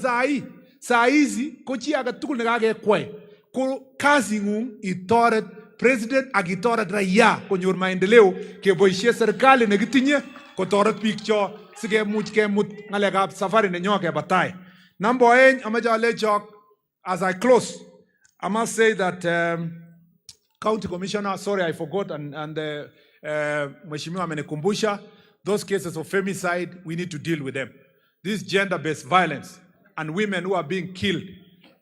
saa hizi ko chi age tugul nekakekwai ko kazi ngung itoret president ak itoret raia konyor maendeleo keboisie serikali nekitinye kotoret biik cho sikemuch kemut ngalekab safari nenyo keba tai. Number 2 amache alechok as I close, I must say that County Commissioner, sorry I forgot, and Mheshimiwa amenikumbusha, those cases of femicide, we need to deal with them. This gender-based violence and women who are being killed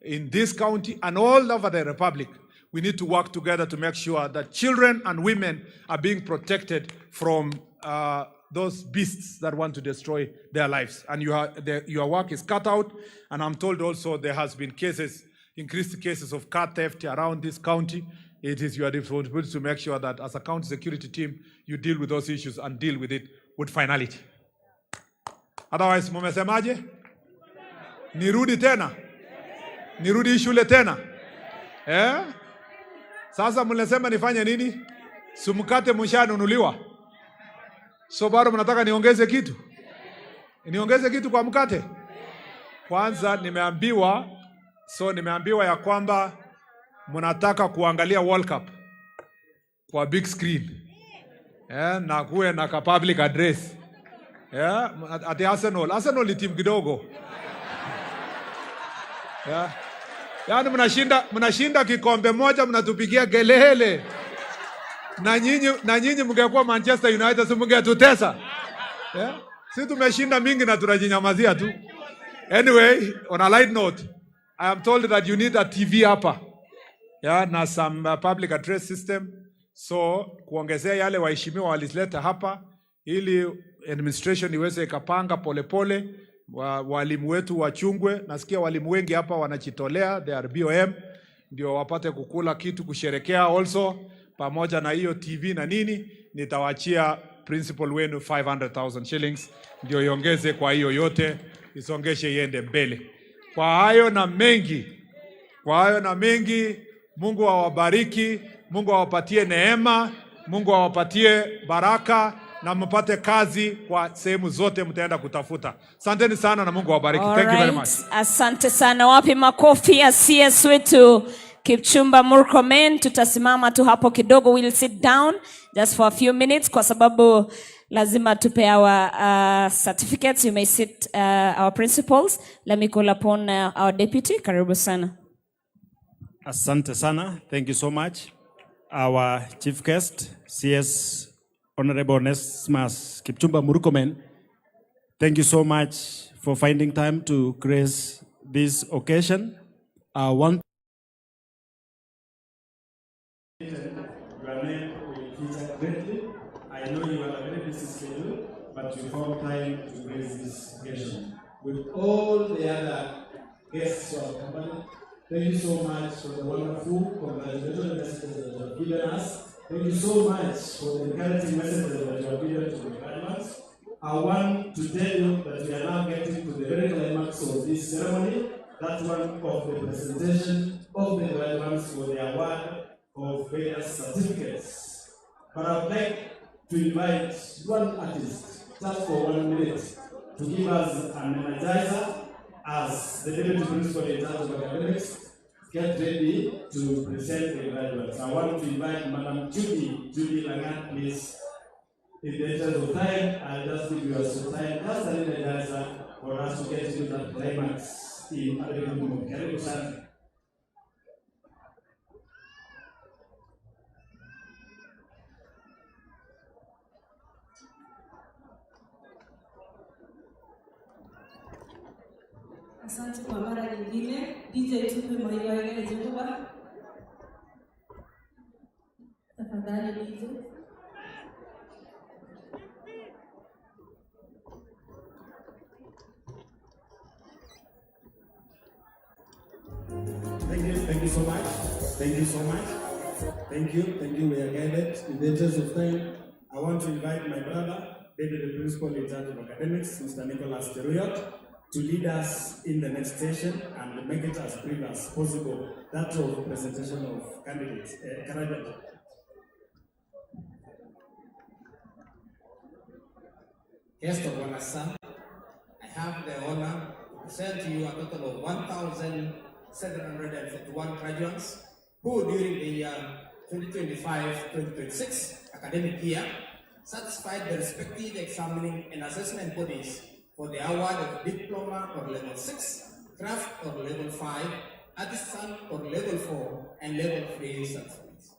in this county and all over the Republic, we need to work together to make sure that children and women are being protected from those beasts that want to destroy their lives. And your work is cut out, and I'm told also there has been increased cases of car theft around this county. It is your responsibility to make sure that as a county security team, you deal with those issues and deal with it with finality. Otherwise, mumesemaje? Nirudi tena? Nirudi shule tena? Sasa mnasema nifanye nini? Sumkate mshanunuliwa. So bado mnataka niongeze kitu? Niongeze kitu kwa mkate? Kwanza nimeambiwa ya kwamba mnataka kuangalia World Cup kwa big screen. Na kuwe na ka public address. Ati Arsenal ni timu kidogo. Yaani mnashinda kikombe moja mnatupigia kelele. Na nyinyi mngekuwa Manchester United si mngetutesa. Sisi tumeshinda mingi na tunajinyamazia tu. Anyway, on a light note, I am told that you need a TV hapa. Na some public address system. So kuongezea yale waheshimiwa walizileta hapa ili administration iweze ikapanga polepole. Walimu wetu wachungwe. Nasikia walimu wengi hapa wanachitolea, they are BOM, ndio wapate kukula kitu kusherekea also. Pamoja na hiyo TV na nini, nitawachia principal wenu 500,000 shillings ndio iongeze kwa hiyo yote, isongeshe iende mbele. Kwa hayo na mengi, Mungu awabariki, Mungu awapatie neema, Mungu awapatie baraka na mpate kazi kwa sehemu zote mtaenda kutafuta. Asanteni sana na Mungu awabariki. Thank you very much. Asante sana. Wapi makofi ya CS wetu Kipchumba Murkomen. Tutasimama tu hapo kidogo, we'll sit down just for a few minutes kwa sababu lazima tupe our certificates. You may sit our principals. Let me call upon our deputy. Karibu sana. Asante sana. Thank you so much. Our chief guest, CS Honorable Onesmus Kipchumba Murkomen. Thank you so much for finding time to grace this occasion. I want your name will feature greatly. I know you are a very busy schedule, but you found time to grace this occasion. With all the other guests who have accompanied, thank you so much for the wonderful congratulations messages that you have given us. Thank you so much for the encouraging messages that you have given to the graduates. I want to tell you that we are now getting to the very climax of this ceremony. That's one of the presentation of the graduates for the award of various certificates. But I would like to invite one artist, just for 1 minute, to give us an energizer as the Deputy Principal in charge of academics get ready to present the graduates. I want to invite Madam Judy Lagat, please. In the interest of time, I'll just give you some time, just an energizer for us to get into that climax in Kericho. Kericho. Asante kwa mara nyingine. DJ tupe maiweke Jehova. Tafadhali DJ. Thank you so much. Thank you so much. Thank you. We are gathered. In the interest of time, I want to invite my brother, Deputy Principal in charge of academics, Mr. Nicholas Cheruyot, to lead us in the next session and make it as brief as possible. That of presentation of candidates. Guest of honor, sir, I have the honor to present to you a total of 1,751 graduates who during the year 2025-2026 academic year satisfied the respective examining and assessment bodies for the award of diploma or level 6, craft or level 5, artisan or level 4, and level 3 certificates.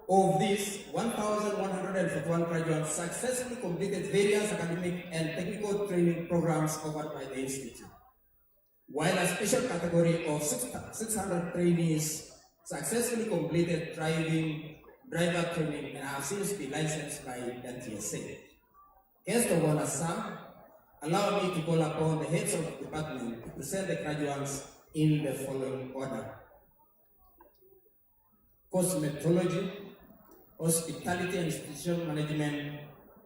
Of these, 1,141 graduates successfully completed various academic and technical training programs offered by the institute, while a special category of 600 trainees successfully completed driver training and have since been licensed by the TSA. Guest of honor, sir, allow me to call upon the heads of the department to present the graduates in the following order: cosmetology, hospitality and institution management,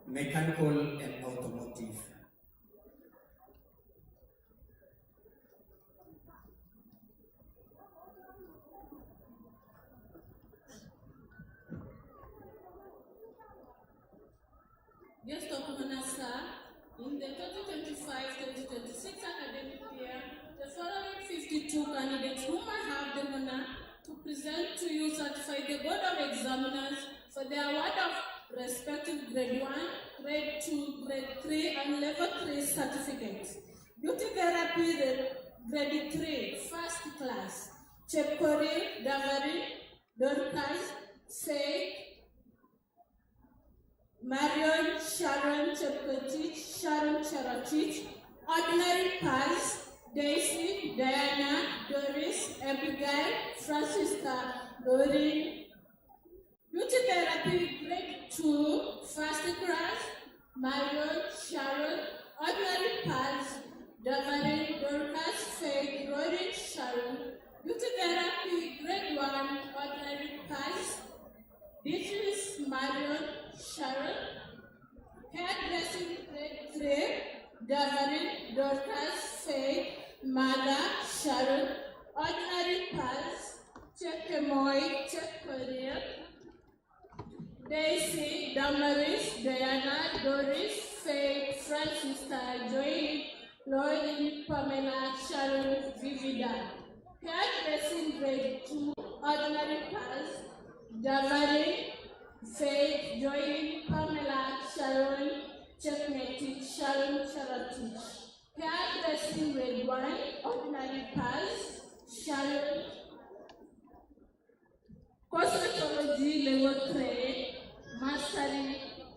mechanical and automotive. Guest of honor, sir, in the 2025-2026 academic year, the following 52 candidates whom I have the honor to present to you certify the Board of Examiners for the award of respective grade 1, grade 2, grade 3, and level 3 certificates. Beauty therapy, grade 3, first class. Chepkori, Davari, Dorcas, Faye, Marion, Sharon Chepkotich, Sharon Charotich, ordinary pass, Daisy, Diana, Doris, Abigail, Francisca, Doreen. Beauty therapy, grade 2, first class, Marion, Sharon, ordinary pass, Davari, Dorcas, Faye, Doreen, Sharon. Beauty therapy, grade 1, ordinary pass, Beatrice, Marion, Sharon. Hairdressing, grade 3, Davari, Dorcas, Faye, Mala, Sharon. Ordinary pass, Chekemoy, Chekoria, Daisy, Damaris, Diana, Doris, Faye, Francisca, Joy, Lauren, Pamela, Sharon, Vivida. Hairdressing, grade 2, ordinary pass, Davari, Faye, Joy, Pamela, Sharon, Checkmate, Sharon, Charatich. Hairdressing, grade 1, ordinary pass, Sharon. Cosmetology, level 3, mastery,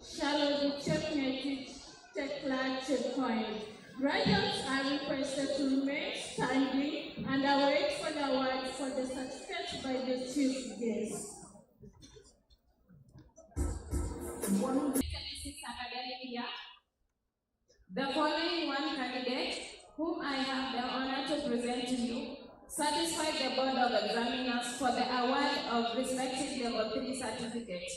Sharon, Checkmate, Tekla, Checkpoint. Graduates are requested to remain standing and await for the award for the certificate by the chief guest. Academic year, the following one candidate, whom I have the honor to present to you, satisfied the Board of Examiners for the award of respective level 3 certificates.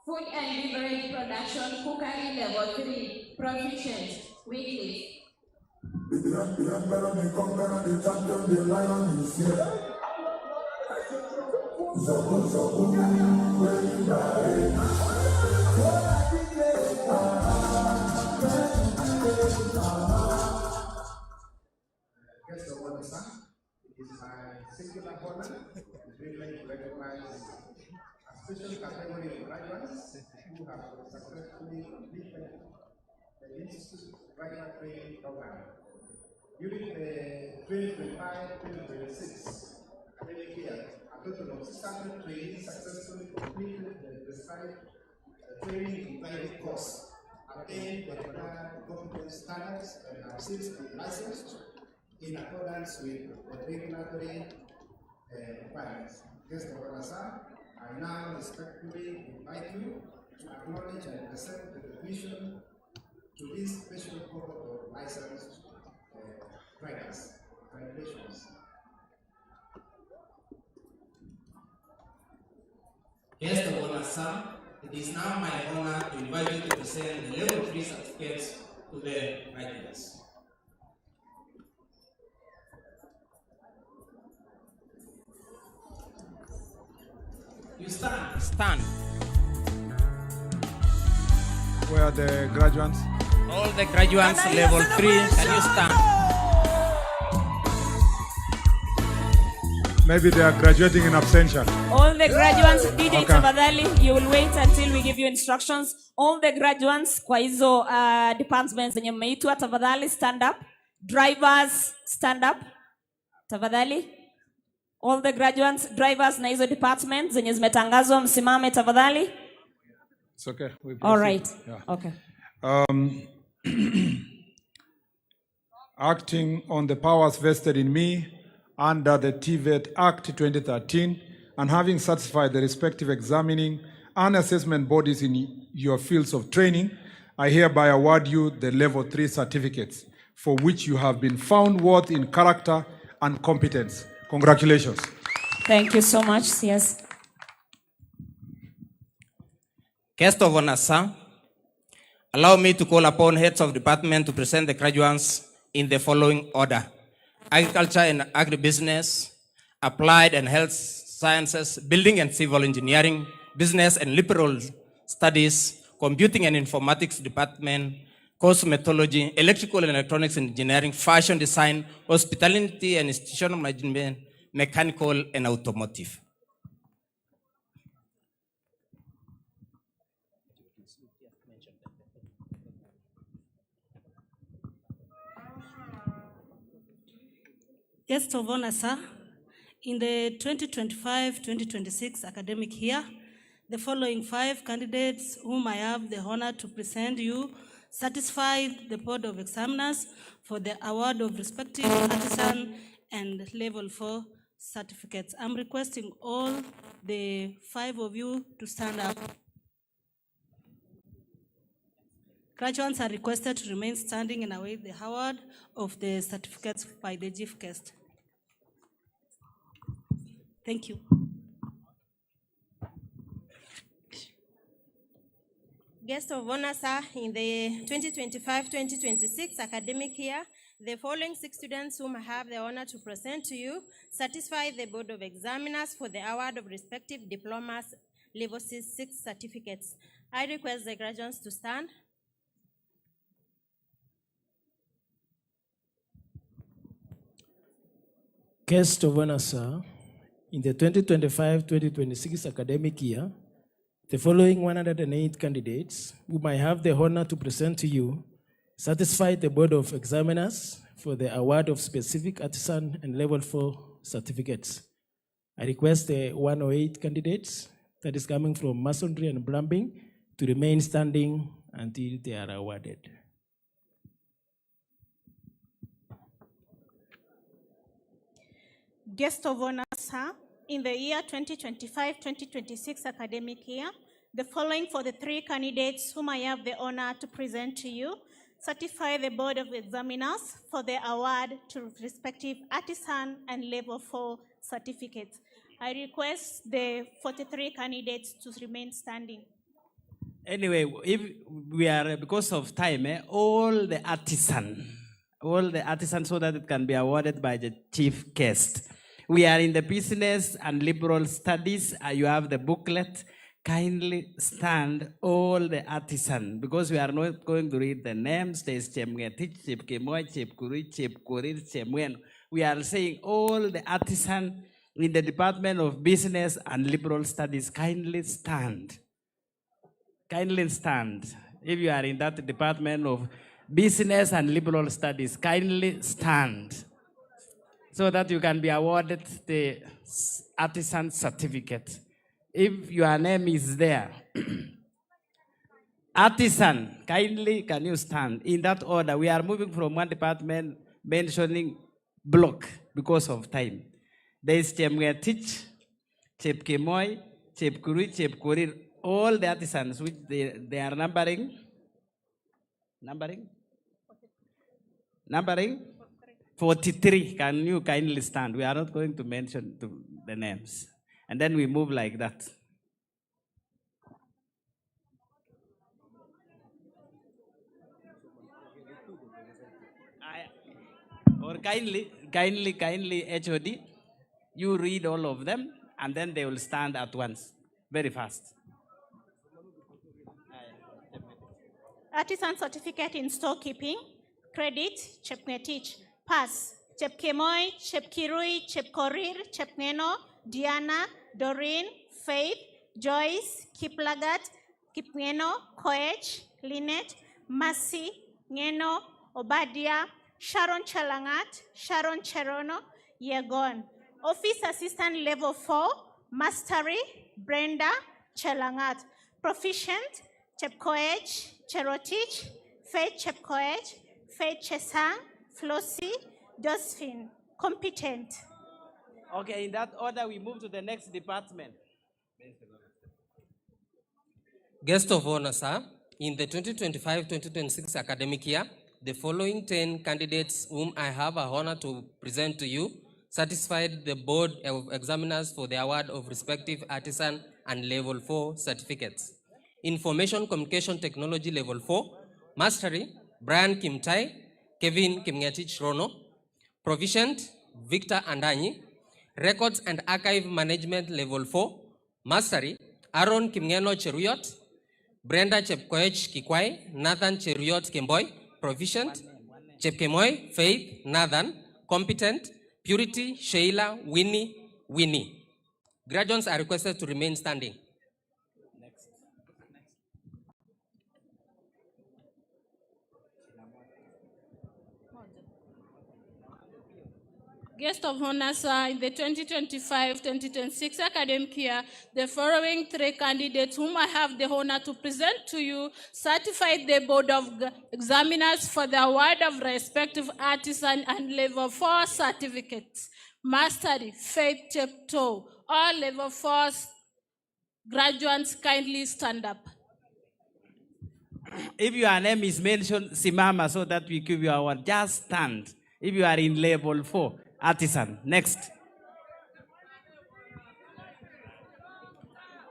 Food and beverage production, cookery level 3, proficient, weekly. Guest of honor, sir, it is my singular honor to recognize a special category of graduates who have successfully completed the Institute Graduate Training Program. During the 2025-2026 academic year, a total of 600 trainees successfully completed the prescribed training in private course attain the required competence standards and have since been licensed in accordance with the regulatory requirements. Guest of honor, sir, I now respectfully invite you to acknowledge and present the admission to this special cohort of licensed riders. Congratulations. Guest of honor, sir, it is now my honor to invite you to present the level 3 certificates to the graduates. You stand. Stand. Where are the graduates? All the graduates level 3, can you stand? Maybe they are graduating in absentia. All the graduates, DJ Okay. tafadhali, you will wait until we give you instructions. All the graduates kwa hizo departments zenye mmeitwa, tafadhali stand up. Drivers, stand up. Tafadhali. All the graduates, drivers na hizo departments zenye zimetangazwa, msimame tafadhali. It's okay. All right. Yeah. Okay. Acting on the powers vested in me under the TVET Act 2013 and having satisfied the respective examining and assessment bodies in your fields of training, I hereby award you the level 3 certificates for which you have been found worthy in character and competence. Congratulations. Thank you so much. Yes. Guest of honor, sir, allow me to call upon heads of department to present the graduates in the following order: agriculture and agribusiness, applied and health sciences, building and civil engineering, business and liberal studies, computing and informatics department, cosmetology, electrical and electronics engineering, fashion design, hospitality and institutional management, mechanical and automotive. Guest of honor, sir, in the 2025-2026 academic year, the following 5 candidates whom I have the honor to present you satisfied the Board of Examiners for the award of respective artisan and level 4 certificates. I'm requesting all the 5 of you to stand up. Graduates are requested to remain standing and await the award of the certificates by the chief guest. Thank you. Guest of honor, sir, in the 2025-2026 academic year, the following 6 students whom I have the honor to present to you satisfy the Board of Examiners for the award of respective diplomas, level 6 certificates. I request the graduates to stand. Guest of honor, sir, in the 2025-2026 academic year, the following 108 candidates, whom I have the honor to present to you, satisfied the Board of Examiners for the award of specific artisan and level 4 certificates. I request the 108 candidates that is coming from masonry and plumbing to remain standing until they are awarded. Guest of honor, sir, in the year 2025-2026 academic year, the following for the 3 candidates whom I have the honor to present to you certify the Board of Examiners for the award to respective artisan and level 4 certificates. I request the 43 candidates to remain standing. Anyway, if we are, because of time, all the artisans so that it can be awarded by the chief guest. We are in the business and liberal studies. You have the booklet. Kindly stand, all the artisans, because we are not going to read the names. There's Chemgetich, Chep Kemoy, Chep Kuri, Chep Kurir, Chemwen. We are saying all the artisans in the Department of Business and Liberal Studies, kindly stand. Kindly stand. If you are in that Department of Business and Liberal Studies, kindly stand so that you can be awarded the artisan certificate. If your name is there, Artisan, kindly can you stand? In that order, we are moving from one department mentioning block because of time. There is Chemgetich, Chepkemoi, Chepkuri, Chepkurir, all the artisans which they are numbering. Numbering? 43. Can you kindly stand? We are not going to mention the names. And then we move like that. Or kindly, HOD, you read all of them, and then they will stand at once, very fast. Artisan certificate in storekeeping. Credit, Chepngetich. Pass, Chepkemoi, Chepkirui, Chepkorir, Chepneno, Diana, Doreen, Faith, Joyce, Kiplagat, Kipngeno, Koech, Lynette, Mercy, Ngeno, Obadia, Sharon Chalangat, Sharon Cherono, Yegon. Office Assistant Level 4, Mastery, Brenda, Chalangat. Proficient, Chepkoech, Cherotich, Faith Chepkoech, Faith Chesang, Flossie, Josephine. Competent. Okay, in that order, we move to the next department. Guest of honor, sir, in the 2025-2026 academic year, the following 10 candidates whom I have a honor to present to you satisfied the board of examiners for the award of respective artisan and level 4 certificates. Information Communication Technology level 4, Mastery, Brian Kimtai, Kevin Kimngetich Rono. Proficient, Victor Andanyi. Records and Archive Management level 4, Mastery, Aaron Kimngeno Cheruyot, Brenda Chepkoech Kikwai, Nathan Cheruyot Kemboy. Proficient, Chepkemoi, Faith, Nathan. Competent, Purity, Sheila, Winnie. Graduates are requested to remain standing. Guest of honor, sir, in the 2025-2026 academic year, the following 3 candidates whom I have the honor to present to you certified the board of examiners for the award of respective artisan and level 4 certificates. Mastery, Faith Chepto. All level 4 graduates kindly stand up. If your name is mentioned, Simama, so that we give you our just stand. If you are in level 4, artisan. Next.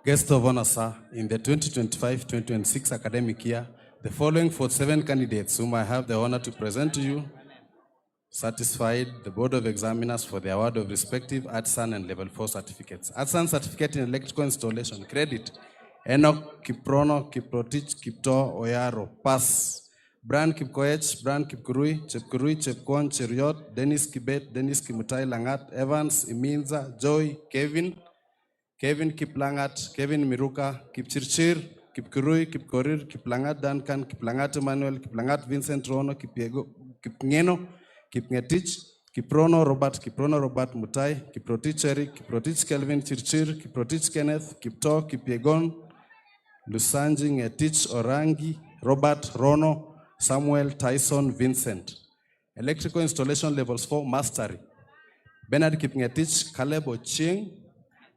Guest of honor, sir, in the 2025-2026 academic year, the following 47 candidates whom I have the honor to present to you satisfied the board of examiners for the award of respective artisan and level 4 certificates. Artisan certificate in electrical installation. Credit, Enoch Kiprono, Kiprotich, Kipto, Oyaro. Pass, Brian Kipkoech, Brian Kipkurui, Chepkwon, Cheriot, Dennis Kibet, Dennis Kimutai Langat, Evans, Iminza, Joy, Kevin Kiplangat, Kevin Miruka, Kipchirchir, Kipkurui, Kipkorir, Kiplangat Duncan, Kiplangat Emmanuel, Kiplangat Vincent Rono, Kipngeno, Kipngetich, Kiprono Robert Mutai, Kiprotich Eric, Kiprotich Kelvin Chirchir, Kiprotich Kenneth, Kipto, Kipiegon, Lusanji Ngetich Orangi, Robert Rono, Samuel Tyson Vincent. Electrical installation levels 4, Mastery. Bernard Kipngetich, Caleb Ochieng,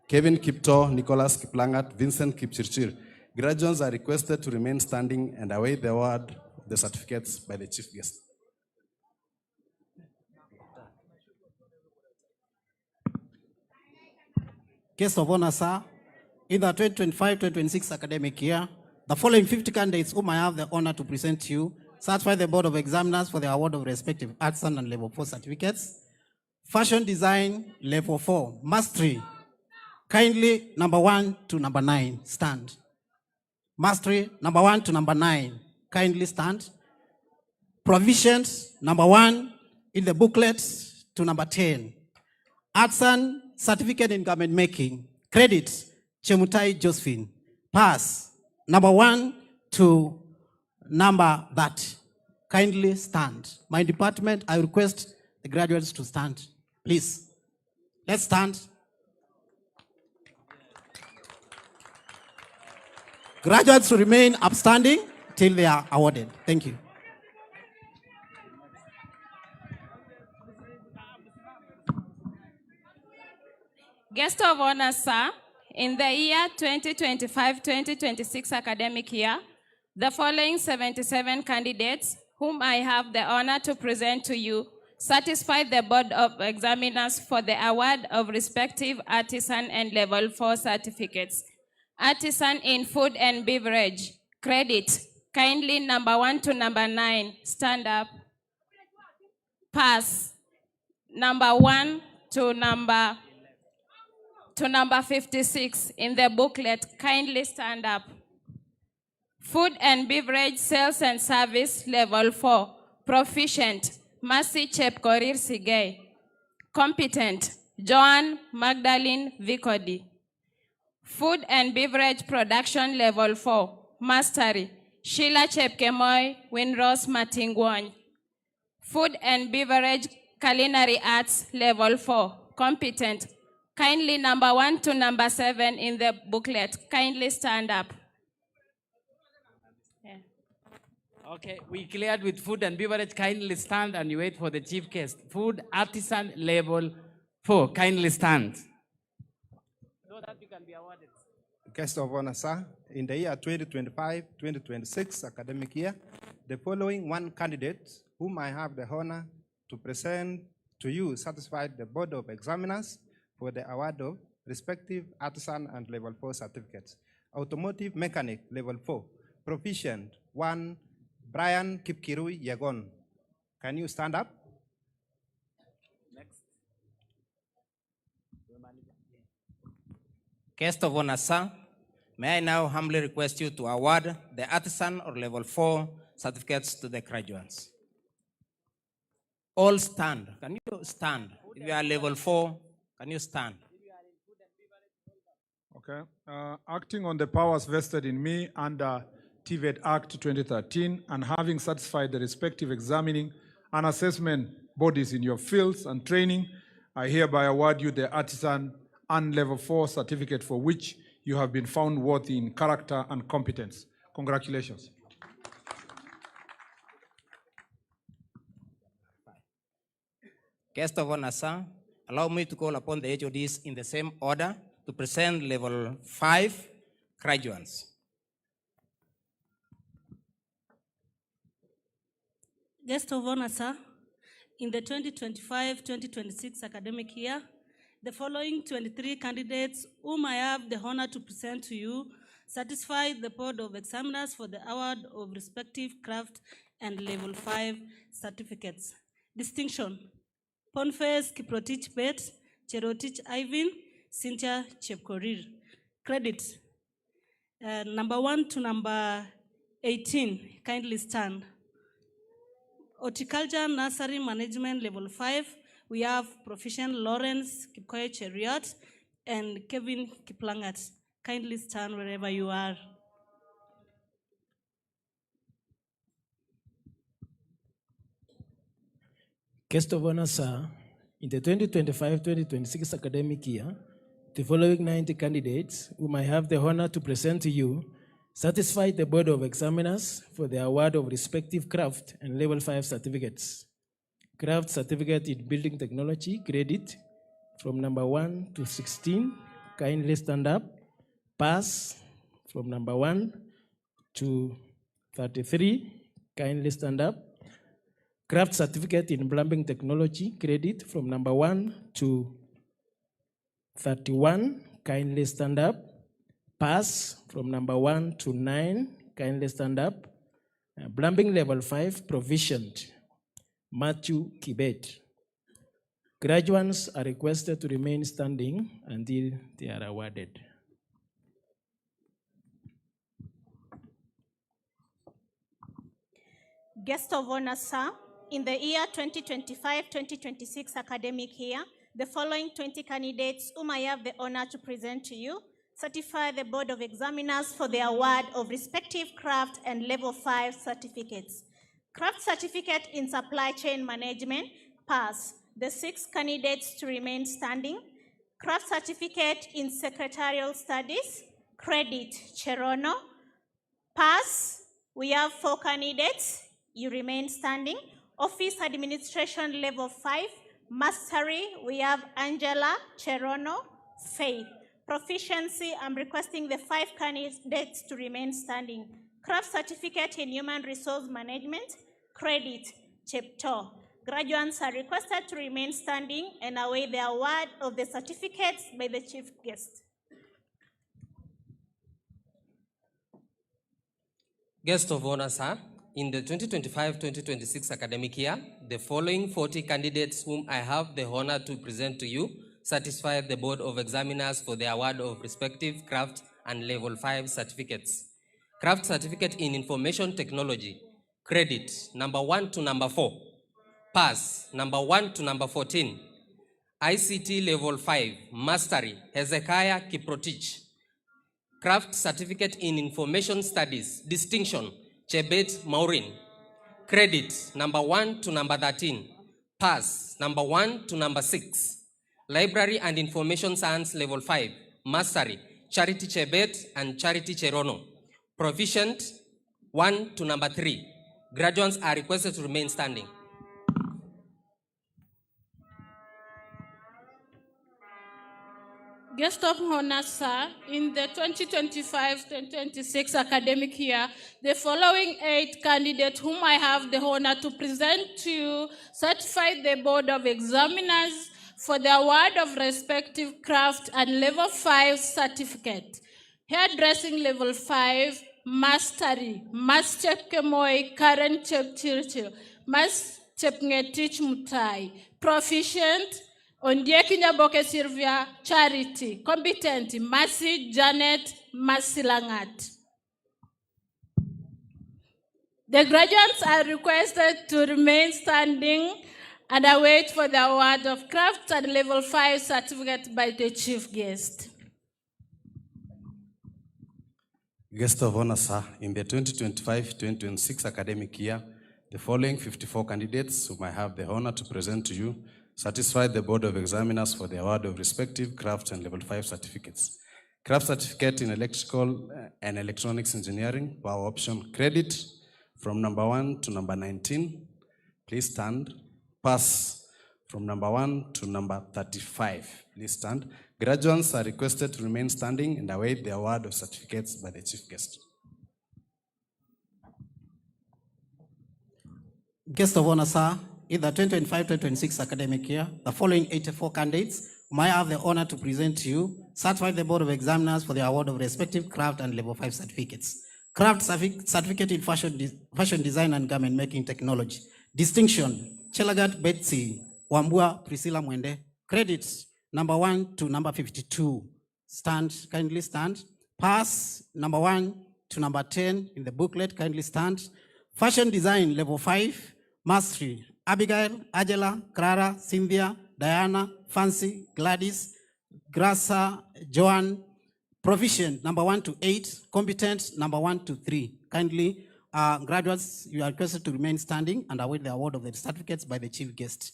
Kevin Kipto, Nicholas Kiplangat, Vincent Kipchirchir. Graduates are requested to remain standing and await the award of the certificates by the chief guest. Guest of honor, sir, in the 2025-2026 academic year, the following 50 candidates whom I have the honor to present to you satisfy the board of examiners for the award of respective artisan and level 4 certificates. Fashion design, level 4, mastery. Kindly number 1 to number 9, stand. Mastery, number 1 to number 9, kindly stand. Provisions, number 1 in the booklet to number 10. Artisan certificate in garment making. Credit, Chemutai Josephine. Pass, number 1 to number that. Kindly stand. My department, I request the graduates to stand. Please, let's stand. Graduates to remain upstanding. till they are awarded. Thank you. Guest of honor, sir, in the year 2025-2026 academic year, the following 77 candidates, whom I have the honor to present to you, satisfied the Board of Examiners for the award of respective artisan and level 4 certificates. Artisan in food and beverage, credit, kindly number 1 to number 9, stand up. Pass, number 1 to number 56 in the booklet, kindly stand up. Food and beverage sales and service level 4, proficient, Mercy Chepkorir Sigay. Competent, Joan Magdalene Vikodi. Food and beverage production level 4, mastery, Sheila Chepkemoy Winrose Matingwony. Food and beverage culinary arts level 4, competent, kindly number 1 to number 7 in the booklet, kindly stand up. Yeah. Okay, we cleared with food and beverage. Kindly stand and you wait for the chief guest. Food artisan level 4, kindly stand. So that you can be awarded. Guest of honor, sir, in the year 2025-2026 academic year, the following 1 candidate whom I have the honor to present to you satisfied the Board of Examiners for the award of respective artisan and level 4 certificates. Automotive mechanic level 4, proficient 1, Brian Kipkirui Yagon. Can you stand up? Next. Guest of honor, sir, may I now humbly request you to award the artisan or level 4 certificates to the graduates. All stand. Can you stand? If you are level 4, can you stand? Okay. Acting on the powers vested in me under TVET Act 2013 and having satisfied the respective examining and assessment bodies in your fields and training, I hereby award you the artisan and level 4 certificate for which you have been found worthy in character and competence. Congratulations. Guest of honor, sir, allow me to call upon the HODs in the same order to present level 5 graduates. Guest of honor, sir, in the 2025-2026 academic year, the following 23 candidates whom I have the honor to present to you satisfied the Board of Examiners for the award of respective craft and level 5 certificates. Distinction: Ponfes Kiprotich Bet, Cherotich Ivan, Cynthia Chepkorir. Credit: number 1 to number 18, kindly stand. Horticulture Nursery Management Level 5, we have proficient Lawrence Kipkoye Cheriot and Kevin Kiplangat. Kindly stand wherever you are. Guest of honor, sir, in the 2025-2026 academic year, the following 90 candidates, whom I have the honor to present to you, satisfied the Board of Examiners for the award of respective craft and level 5 certificates. Craft certificate in building technology, credit from number 1 to 16, kindly stand up. Pass from number 1 to 33, kindly stand up. Craft certificate in plumbing technology, credit from number 1 to 31, kindly stand up. Pass from number 1 to 9, kindly stand up. Plumbing level 5, proficient, Matthew Kibet. Graduates are requested to remain standing until they are awarded. Guest of honor, sir, in the year 2025-2026 academic year, the following 20 candidates whom I have the honor to present to you certify the Board of Examiners for the award of respective craft and level 5 certificates. Craft certificate in supply chain management, pass. The 6 candidates to remain standing. Craft certificate in secretarial studies, credit, Cherono, pass. We have 4 candidates. You remain standing. Office Administration Level 5, Mastery, we have Angela, Cherono, Faith. Proficiency, I'm requesting the 5 candidates to remain standing. Craft Certificate in Human Resource Management, Credit, Chepto. Graduates are requested to remain standing and await the award of the certificates by the chief guest. Guest of honor, sir, in the 2025-2026 academic year, the following 40 candidates whom I have the honor to present to you satisfy the Board of Examiners for the award of respective craft and level 5 certificates. Craft Certificate in Information Technology, credit number 1 to number 4, pass number 1 to number 14, ICT level 5, mastery, Hezekiah Kiprotich. Craft Certificate in Information Studies, distinction, Chebet Maureen. Credit number 1 to number 13, pass number 1 to number 6. Library and Information Science level 5, mastery, Charity Chebet and Charity Cherono. Proficient 1 to number 3. Graduates are requested to remain standing. Guest of honor, sir, in the 2025-2026 academic year, the following 8 candidates whom I have the honor to present to you certify the Board of Examiners for the award of respective craft and level 5 certificate. Hairdressing level 5, mastery, Mas Chepkemoi, Karen Chepchirchir, Mas Chepngetich Mutai. Proficient, Ondiekinya Boke Sylvia, Charity. Competent, Masi Janet Masilangat. The graduates are requested to remain standing and await for the award of craft and level 5 certificate by the chief guest. Guest of honor, sir, in the 2025-2026 academic year, the following 54 candidates whom I have the honor to present to you satisfied the Board of Examiners for the award of respective craft and level 5 certificates. Craft certificate in electrical and electronics engineering, power option, credit from number 1 to number 19. Please stand. Pass from number 1 to number 35. Please stand. Graduates are requested to remain standing and await the award of certificates by the chief guest. Guest of honor, sir, in the 2025-2026 academic year, the following 84 candidates whom I have the honor to present to you certify the Board of Examiners for the award of respective craft and level 5 certificates. Craft certificate in fashion design and garment making technology. Distinction, Chelagat Betsy, Wambua Priscilla Mwende. Credits, number 1 to number 52. Stand, kindly stand. Pass, number 1 to number 10 in the booklet, kindly stand. Fashion design, level 5. Mastery, Abigail, Angela, Clara, Cynthia, Diana, Fancy, Gladys, Grasa, Joan. Proficient, number 1 to 8. Competent, number 1 to 3. Kindly, graduates, you are requested to remain standing and await the award of the certificates by the chief guest.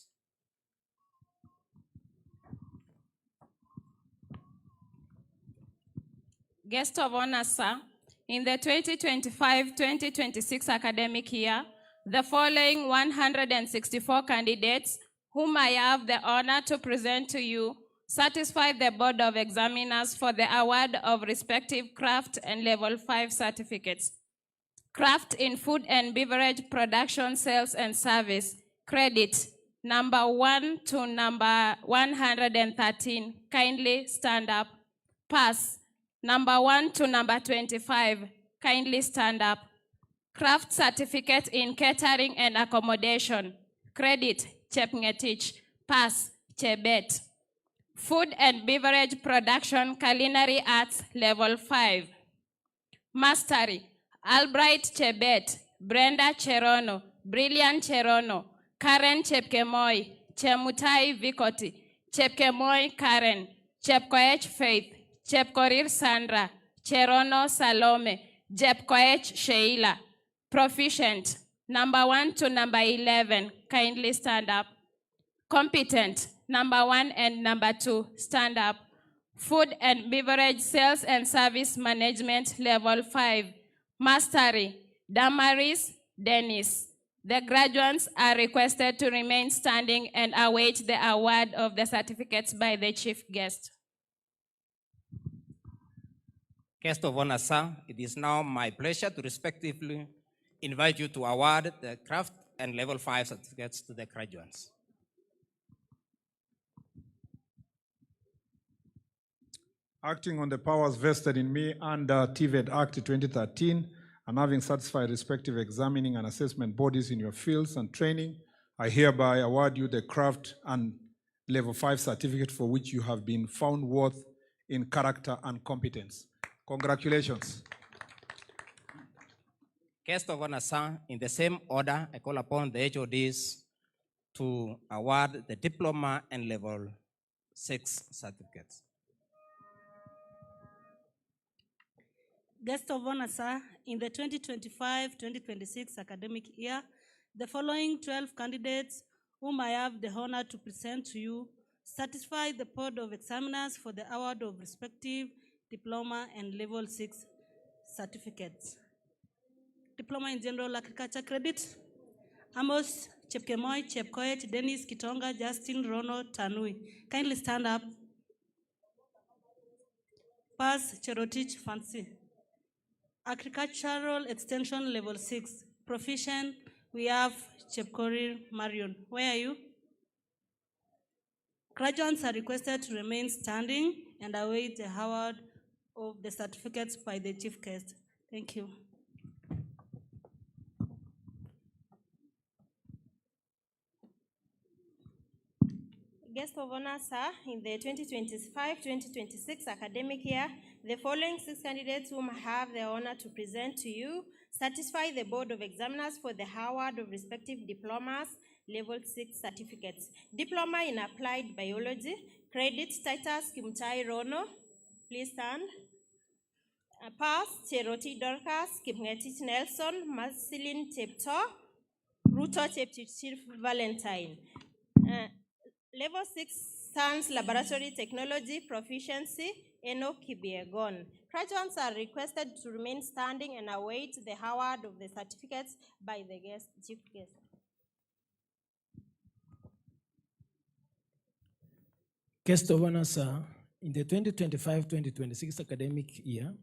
Guest of honor, sir, in the 2025-2026 academic year, the following 164 candidates whom I have the honor to present to you satisfy the Board of Examiners for the award of respective craft and level 5 certificates. Craft in food and beverage production, sales and service. Credit, number 1 to number 113. Kindly stand up. Pass, number 1 to number 25. Kindly stand up. Craft certificate in catering and accommodation. Credit, Chepngetich. Pass, Chebet. Food and beverage production, culinary arts, level 5. Mastery, Albright Chebet, Brenda Cherono, Brilliant Cherono, Karen Chepkemoi, Chemutai Vikoti, Chepkemoi Karen, Chepkoech Faith, Chepkorir Sandra, Cherono Salome, Jepkoech Sheila. Proficient, number 1 to number 11, kindly stand up. Competent, number 1 and number 2, stand up. Food and beverage sales and service management, level 5. Mastery, Damaris, Dennis. The graduates are requested to remain standing and await the award of the certificates by the chief guest. Guest of honor, sir, it is now my pleasure to respectively invite you to award the craft and level 5 certificates to the graduates. Acting on the powers vested in me under TVET Act 2013, and having satisfied respective examining and assessment bodies in your fields and training, I hereby award you the craft and level 5 certificate for which you have been found worth in character and competence. Congratulations. Guest of honor, sir, in the same order, I call upon the HODs to award the diploma and level 6 certificates. Guest of honor, sir, in the 2025-2026 academic year, the following 12 candidates whom I have the honor to present to you satisfy the board of examiners for the award of respective diploma and level 6 certificates. Diploma in General Agriculture Credit, Amos Chepkemoi, Chepkoech, Dennis Kitonga, Justin Rono, Tanui. Kindly stand up. Pass Cherotich Fancy. Agricultural Extension Level 6. Proficient, we have Chepkorir Marion. Where are you? Graduates are requested to remain standing and await the award of the certificates by the chief guest. Thank you. Guest of honor, sir, in the 2025-2026 academic year, the following 6 candidates whom I have the honor to present to you satisfy the board of examiners for the award of respective diplomas, level 6 certificates. Diploma in Applied Biology, credit Titus Mutai Rono, please stand. Pass Cheroti Dorcas, Kipngetich Nelson, Marceline Tepto, Ruto Teptichir Valentine. Level 6 Science Laboratory Technology Proficiency, Enoch Kibiegon. Graduates are requested to remain standing and await the award of the certificates by the chief guest. Guest of honor, sir, in the 2025-2026 academic year,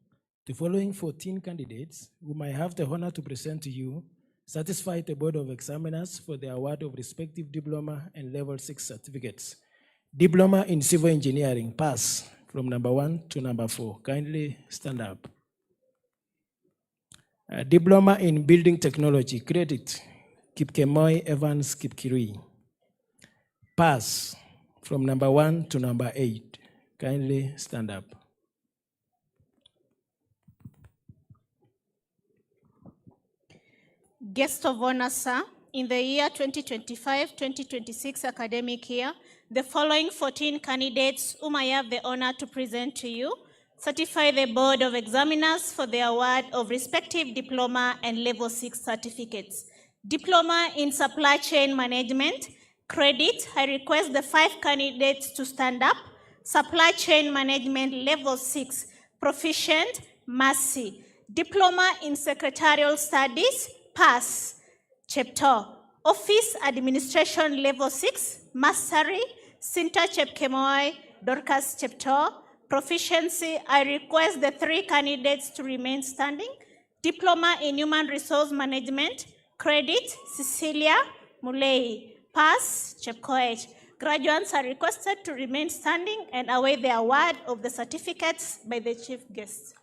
the following 14 candidates, whom I have the honor to present to you, satisfy the board of examiners for the award of respective diploma and level 6 certificates. Diploma in Civil Engineering, pass from number 1 to number 4. Kindly stand up. Diploma in Building Technology, credit Kipkemoi Evans Kipkirui. Pass from number 1 to number 8. Kindly stand up. Guest of honor, sir, in the year 2025-2026 academic year, the following 14 candidates whom I have the honor to present to you certify the board of examiners for the award of respective diploma and level 6 certificates. Diploma in Supply Chain Management, credit, I request the 5 candidates to stand up. Supply Chain Management level 6, proficient, Mercy. Diploma in Secretarial Studies, pass, Chepto. Office Administration level 6, Mastery, Sinta Chepkemoi, Dorcas Chepto. Proficiency, I request the 3 candidates to remain standing. Diploma in Human Resource Management, credit, Cecilia Mulei. Pass, Chepkoech. Graduates are requested to remain standing and await the award of the certificates by the chief guest.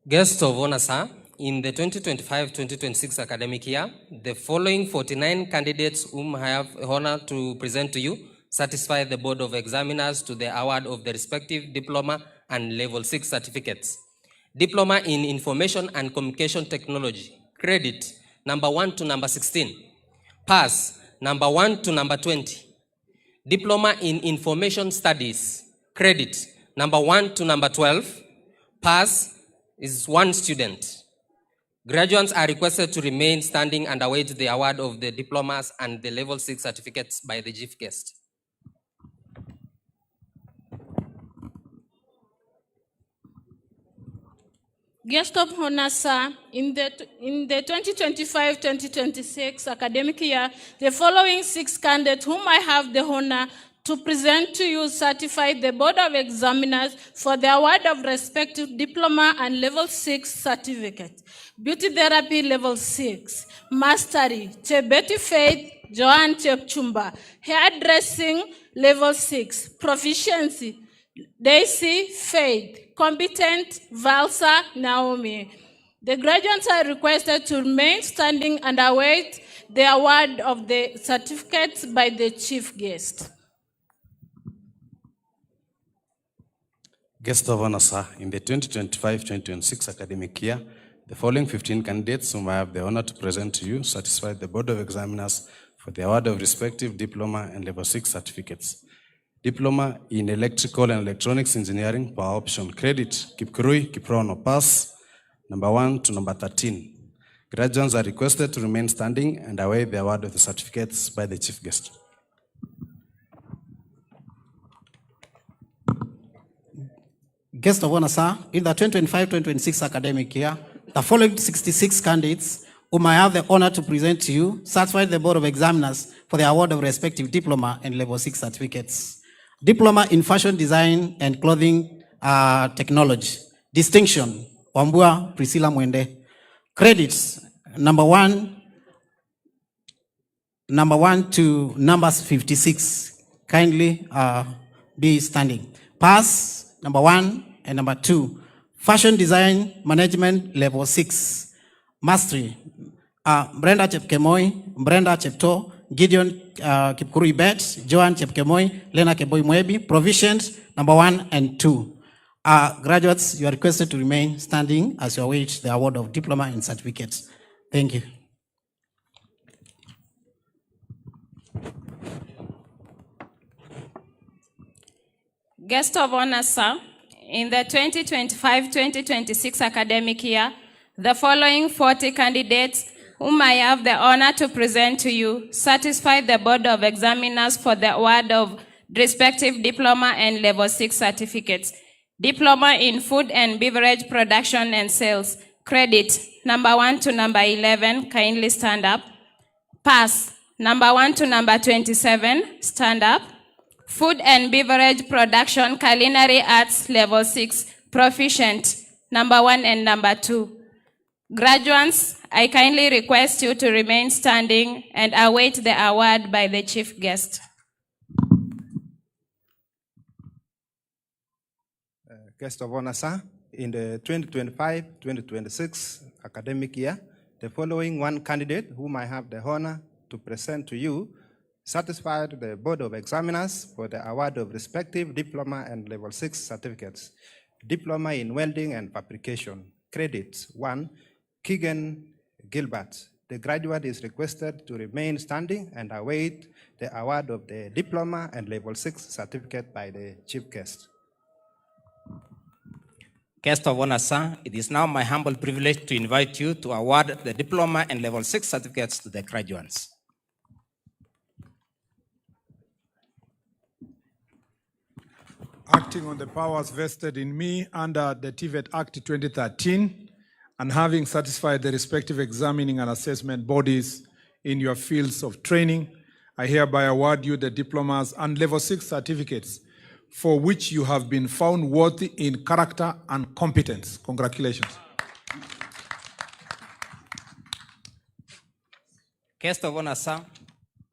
Guest of honor, sir, in the 2025-2026 academic year, the following 49 candidates whom I have the honor to present to you satisfy the board of examiners to the award of the respective diploma and level 6 certificates. Diploma in Information and Communication Technology, credit number 1 to number 16. Pass number 1 to number 20. Diploma in Information Studies, credit number 1 to number 12. Pass is 1 student. Graduates are requested to remain standing and await the award of the diplomas and the level 6 certificates by the chief guest. Guest of honor, sir, in the 2025-2026 academic year, the following 6 candidates whom I have the honor to present to you certify the Board of Examiners for the award of respective diploma and level 6 certificate. Beauty therapy level 6, mastery, Chebeti Faith, Joanne Chepchumba, hairdressing level 6, proficiency, Daisy Faith, competent Valsa Naomi. The graduates are requested to remain standing and await the award of the certificates by the chief guest. Guest of honor, sir, in the 2025-2026 academic year, the following 15 candidates whom I have the honor to present to you satisfied the Board of Examiners for the award of respective diploma and level 6 certificates. Diploma in Electrical and Electronics Engineering per option credit, Kipkurui, Kiprono, pass, number 1 to number 13. Graduates are requested to remain standing and await the award of the certificates by the chief guest. Guest of honor, sir, in the 2025-2026 academic year, the following 66 candidates whom I have the honor to present to you satisfied the Board of Examiners for the award of respective diploma and level 6 certificates. Diploma in Fashion Design and Clothing Technology. Distinction, Wambua Priscilla Mwende. Credits, number 1 to numbers 56. Kindly be standing. Pass, number 1 and number 2. Fashion Design Management, level 6. Mastery, Brenda Chepkemoi, Brenda Chepto, Gideon Kipkurui Bet, Joan Chepkemoi, Lena Keboi Mwebi. Provisions, number 1 and 2. Graduates, you are requested to remain standing as you await the award of diploma and certificates. Thank you. Guest of honor, sir, in the 2025-2026 academic year, the following 40 candidates whom I have the honor to present to you satisfy the Board of Examiners for the award of respective diploma and level 6 certificates. Diploma in Food and Beverage Production and Sales. Credit, number 1 to number 11, kindly stand up. Pass, number 1 to number 27, stand up. Food and Beverage Production, Culinary Arts, level 6, proficient, number 1 and number 2. Graduates, I kindly request you to remain standing and await the award by the chief guest. Guest of honor, sir, in the 2025-2026 academic year, the following 1 candidate whom I have the honor to present to you satisfied the Board of Examiners for the award of respective diploma and level 6 certificates. Diploma in Welding and Fabrication. Credits, 1, Keegan Gilbert. The graduate is requested to remain standing and await the award of the diploma and level 6 certificate by the chief guest. Guest of honor, sir, it is now my humble privilege to invite you to award the diploma and level 6 certificates to the graduates. Acting on the powers vested in me under the TVET Act 2013, and having satisfied the respective examining and assessment bodies in your fields of training, I hereby award you the diplomas and level 6 certificates for which you have been found worthy in character and competence. Congratulations. Guest of honor, sir,